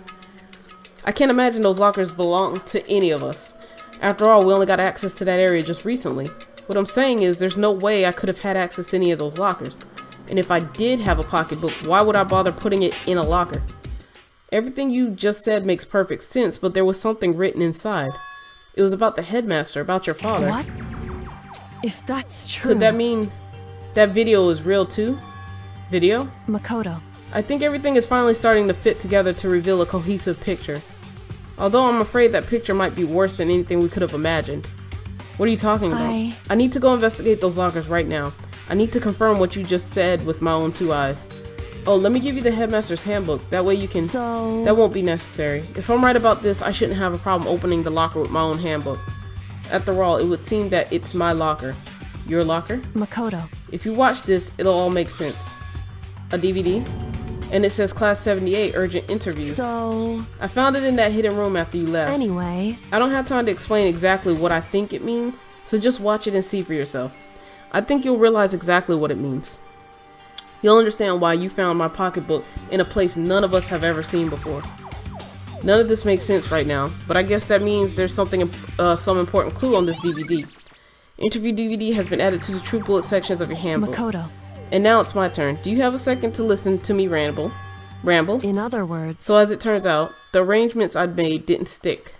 I can't imagine those lockers belong to any of us. After all, we only got access to that area just recently. What I'm saying is there's no way I could have had access to any of those lockers. And if I did have a pocketbook, why would I bother putting it in a locker? Everything you just said makes perfect sense, but there was something written inside. It was about the headmaster, about your father. what? If that's true, Could that mean that video is real too? Video? Makoto, I think everything is finally starting to fit together to reveal a cohesive picture. Although I'm afraid that picture might be worse than anything we could have imagined. What are you talking about? I need to go investigate those lockers right now. I need to confirm what you just said with my own two eyes. Oh, let me give you the headmaster's handbook. That way you can... so That won't be necessary. If I'm right about this, I shouldn't have a problem opening the locker with my own handbook. After all, it would seem that it's my locker. Your locker? Makoto, If you watch this, it'll all make sense. A DVD? And it says Class 78 Urgent Interviews. so I found it in that hidden room after you left. anyway, I don't have time to explain exactly what I think it means, so just watch it and see for yourself. I think you'll realize exactly what it means. You'll understand why you found my pocketbook in a place none of us have ever seen before. None of this makes sense right now, but I guess that means there's some important clue on this DVD. Interview DVD has been added to the true bullet sections of your handbook. Makoto, And now it's my turn. Do you have a second to listen to me ramble? in other words, So as it turns out, the arrangements I'd made didn't stick.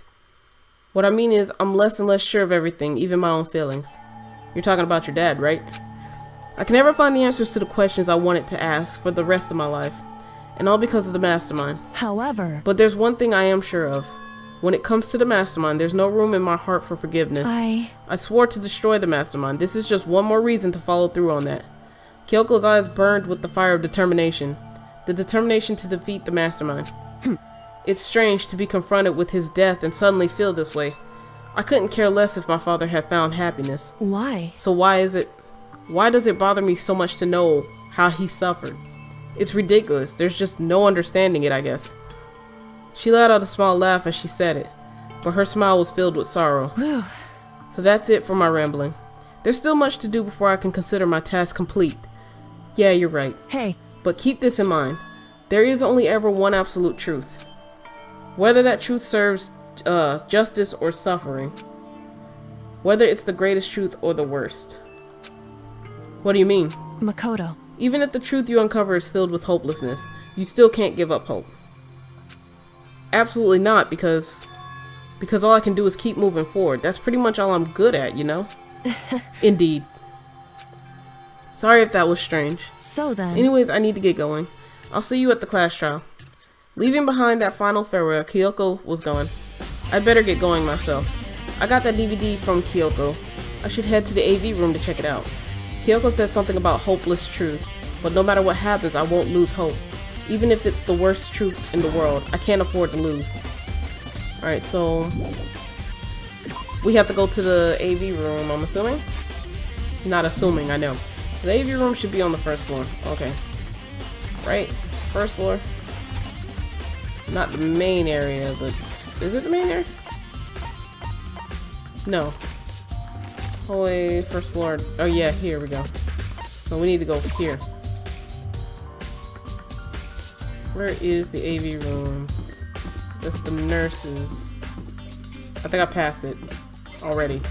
What I mean is, I'm less and less sure of everything, even my own feelings. You're talking about your dad, right? I can never find the answers to the questions I wanted to ask for the rest of my life. And all because of the mastermind. however, But there's one thing I am sure of. When it comes to the mastermind, there's no room in my heart for forgiveness. I swore to destroy the mastermind. This is just one more reason to follow through on that. Kyoko's eyes burned with the fire of determination. The determination to defeat the mastermind. It's strange to be confronted with his death and suddenly feel this way. I couldn't care less if my father had found happiness. why? So why does it bother me so much to know how he suffered. It's ridiculous. There's just no understanding it, I guess. She let out a small laugh as she said it, but her smile was filled with sorrow. So that's it for my rambling. There's still much to do before I can consider my task complete. Yeah, you're right. Hey, But keep this in mind. There is only ever one absolute truth. Whether that truth serves justice or suffering. Whether it's the greatest truth or the worst. What do you mean? Makoto. Even if the truth you uncover is filled with hopelessness, you still can't give up hope. Absolutely not, because all I can do is keep moving forward. That's pretty much all I'm good at, you know? Indeed. Sorry if that was strange. So then... Anyways, I need to get going. I'll see you at the class trial. Leaving behind that final farewell, Kyoko was gone. I'd better get going myself. I got that DVD from Kyoko. I should head to the AV room to check it out. Kyoko said something about hopeless truth, but no matter what happens, I won't lose hope. Even if it's the worst truth in the world, I can't afford to lose. Alright, so... we have to go to the AV room, I'm assuming? Not assuming, I know. The AV room should be on the first floor. Okay. Right? First floor. Not the main area, but... is it the main area? No. Hallway, first floor. Oh yeah, here we go. So we need to go here. Where is the AV room? That's the nurses. I think I passed it already.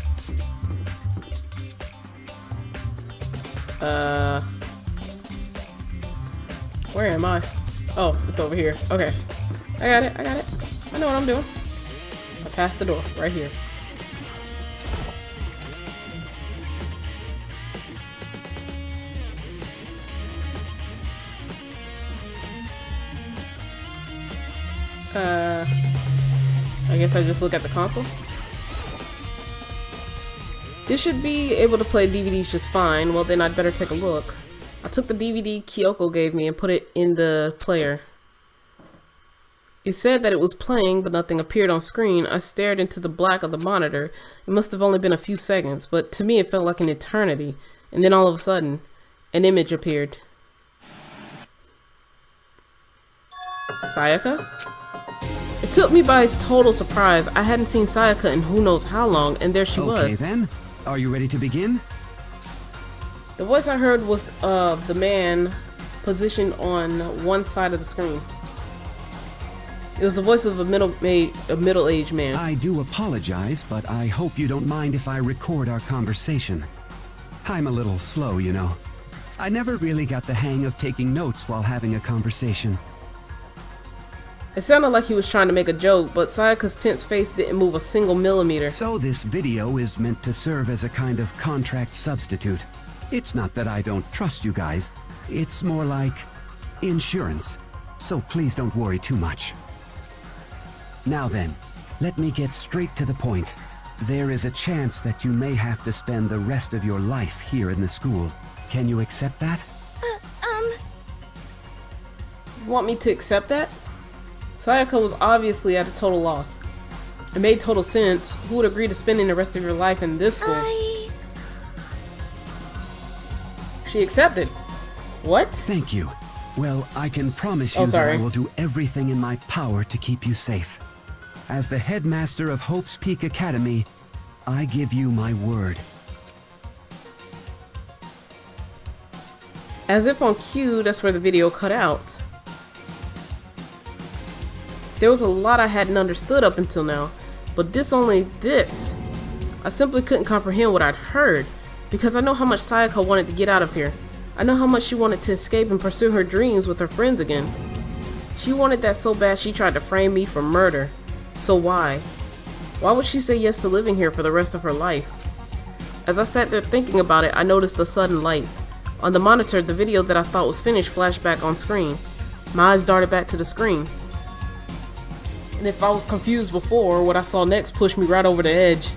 Where am I? Oh, it's over here. Okay. I got it. I got it. I know what I'm doing. I passed the door right here. I guess I just look at the console. This should be able to play DVDs just fine. Well, then I'd better take a look. I took the DVD Kyoko gave me and put it in the player. It said that it was playing, but nothing appeared on screen. I stared into the black of the monitor. It must have only been a few seconds, but to me it felt like an eternity. And then all of a sudden, an image appeared. Sayaka? It took me by total surprise. I hadn't seen Sayaka in who knows how long, and there she was. Okay then, are you ready to begin? The voice I heard was of the man positioned on one side of the screen. It was the voice of a middle-aged man. I do apologize, but I hope you don't mind if I record our conversation. I'm a little slow, you know. I never really got the hang of taking notes while having a conversation. It sounded like he was trying to make a joke, but Sayaka's tense face didn't move a single millimeter. So this video is meant to serve as a kind of contract substitute. It's not that I don't trust you guys. It's more like insurance. So please don't worry too much. Now then, let me get straight to the point. There is a chance that you may have to spend the rest of your life here in the school. Can you accept that? You want me to accept that? Sayaka was obviously at a total loss. It made total sense. Who would agree to spending the rest of your life in this school? She accepted. What? Thank you. Well, I can promise you that I will do everything in my power to keep you safe. As the headmaster of Hope's Peak Academy, I give you my word. As if on cue, that's where the video cut out. There was a lot I hadn't understood up until now, but this. I simply couldn't comprehend what I'd heard, because I know how much Sayaka wanted to get out of here. I know how much she wanted to escape and pursue her dreams with her friends again. She wanted that so bad she tried to frame me for murder. So why? Why would she say yes to living here for the rest of her life? As I sat there thinking about it, I noticed a sudden light. On the monitor, the video that I thought was finished flashed back on screen. My eyes darted back to the screen. And if I was confused before, what I saw next pushed me right over the edge.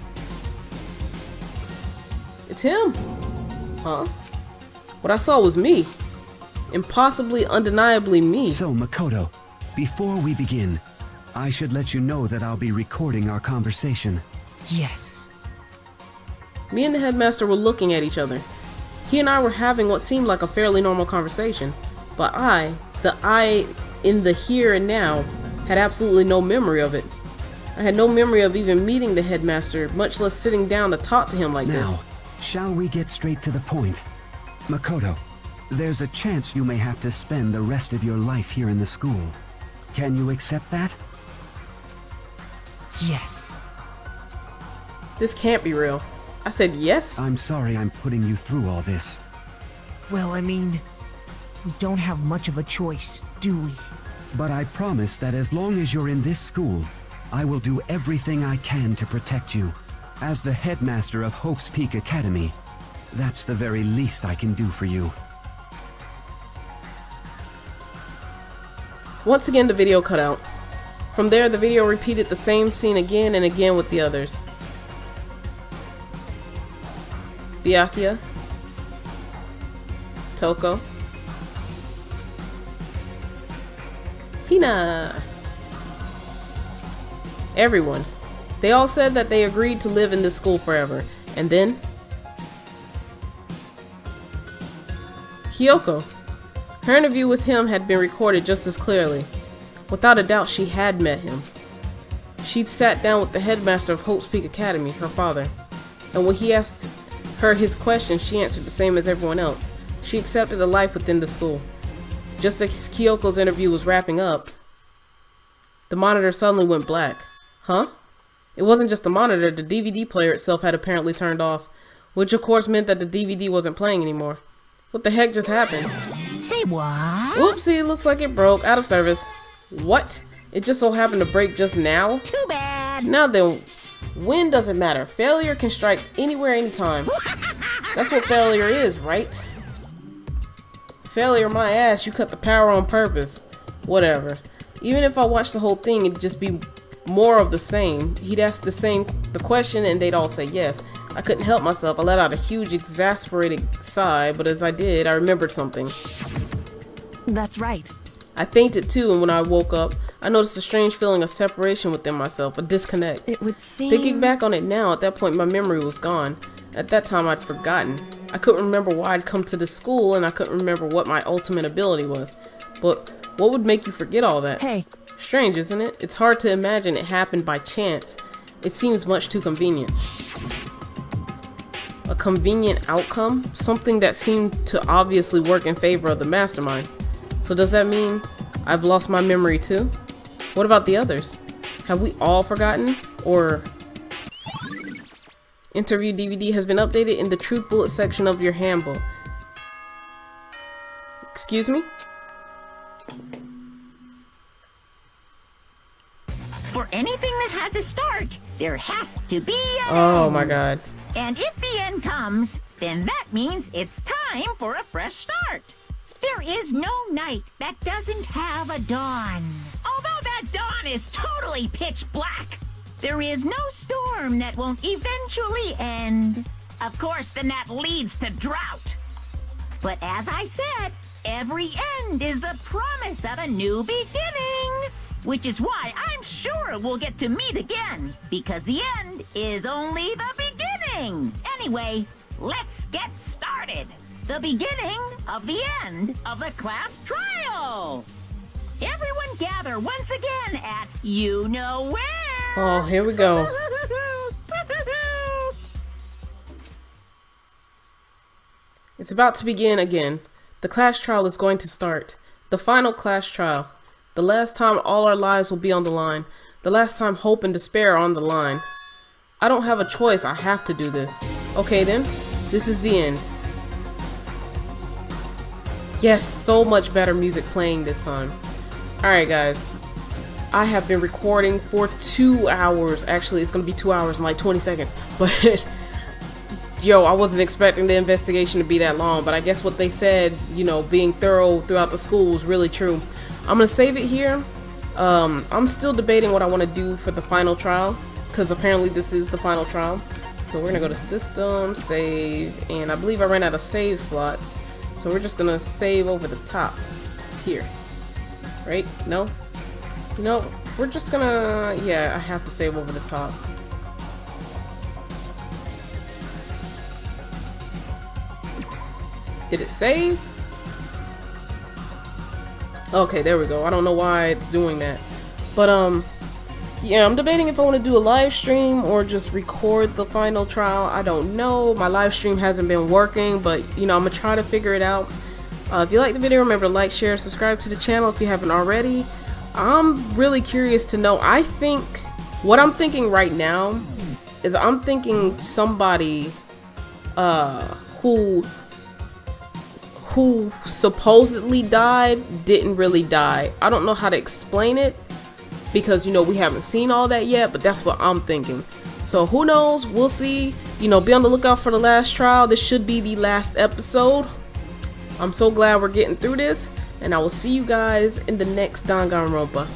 It's him! Huh? What I saw was me. Impossibly, undeniably me. So, Makoto, before we begin, I should let you know that I'll be recording our conversation. Yes. Me and the headmaster were looking at each other. He and I were having what seemed like a fairly normal conversation, but the I in the here and now, had absolutely no memory of it. I had no memory of even meeting the headmaster, much less sitting down to talk to him like this. Now, shall we get straight to the point? Makoto, there's a chance you may have to spend the rest of your life here in the school. Can you accept that? Yes. This can't be real. I said yes? I'm sorry I'm putting you through all this. Well, I mean, we don't have much of a choice, do we? But I promise that as long as you're in this school, I will do everything I can to protect you. As the headmaster of Hope's Peak Academy, that's the very least I can do for you. Once again, the video cut out. From there, the video repeated the same scene again and again with the others. Byakuya, Toko, Hina. Everyone. They all said that they agreed to live in this school forever. And then Kyoko. Her interview with him had been recorded just as clearly. Without a doubt, she had met him. She'd sat down with the headmaster of Hope's Peak Academy, her father. And when he asked her his question, she answered the same as everyone else. She accepted a life within the school. Just as Kyoko's interview was wrapping up, the monitor suddenly went black. Huh? It wasn't just the monitor, the DVD player itself had apparently turned off, which of course meant that the DVD wasn't playing anymore. What the heck just happened? Say what? Oopsie, looks like it broke. Out of service. What? It just so happened to break just now? Too bad. Now then, when does it matter? Failure can strike anywhere, anytime. That's what failure is, right? Failure my ass, you cut the power on purpose. Whatever. Even if I watched the whole thing, it'd just be more of the same. He'd ask the question and they'd all say yes. I couldn't help myself. I let out a huge exasperated sigh, but as I did, I remembered something. That's right. I fainted too, and when I woke up, I noticed a strange feeling of separation within myself, a disconnect. It would seem... Thinking back on it now, at that point my memory was gone. At that time I'd forgotten. I couldn't remember why I'd come to the school, and I couldn't remember what my ultimate ability was. But what would make you forget all that? Hey. Strange, isn't it? It's hard to imagine it happened by chance. It seems much too convenient. A convenient outcome? Something that seemed to obviously work in favor of the mastermind. So does that mean I've lost my memory too? What about the others? Have we all forgotten? Or... Interview DVD has been updated in the truth bullet section of your handbook. Excuse me? For anything that has a start, there has to be an Oh end. my god. And if the end comes, then that means it's time for a fresh start. There is no night that doesn't have a dawn. Although that dawn is totally pitch black, there is no storm that won't eventually end. Of course, then that leads to drought. But as I said, every end is the promise of a new beginning. Which is why I'm sure we'll get to meet again, because the end is only the beginning. Anyway, let's get started. The beginning of the end of the class trial. Everyone gather once again at you know where. Oh, here we go. It's about to begin again. The class trial is going to start. The final class trial. The last time all our lives will be on the line. The last time hope and despair are on the line. I don't have a choice. I have to do this. Okay then, this is the end. Yes, so much better music playing this time. Alright guys, I have been recording for 2 hours. Actually, it's going to be 2 hours and like 20 seconds. But, yo, I wasn't expecting the investigation to be that long. But I guess what they said, you know, being thorough throughout the school was really true. I'm going to save it here. I'm still debating what I want to do for the final trial, because apparently this is the final trial. So we're going to go to System, Save, and I believe I ran out of save slots. So we're just going to save over the top here. Right? No? You know, we're just going to... Yeah, I have to save over the top. Did it save? Okay, there we go. I don't know why it's doing that. But, yeah, I'm debating if I want to do a live stream or just record the final trial. I don't know. My live stream hasn't been working, but, you know, I'm going to try to figure it out. If you like the video, remember to like, share, subscribe to the channel if you haven't already. I'm really curious to know. I think, what I'm thinking right now is I'm thinking somebody who supposedly died didn't really die. I don't know how to explain it because, you know, we haven't seen all that yet, but that's what I'm thinking. So who knows? We'll see. You know, be on the lookout for the last trial. This should be the last episode. I'm so glad we're getting through this, and I will see you guys in the next Danganronpa.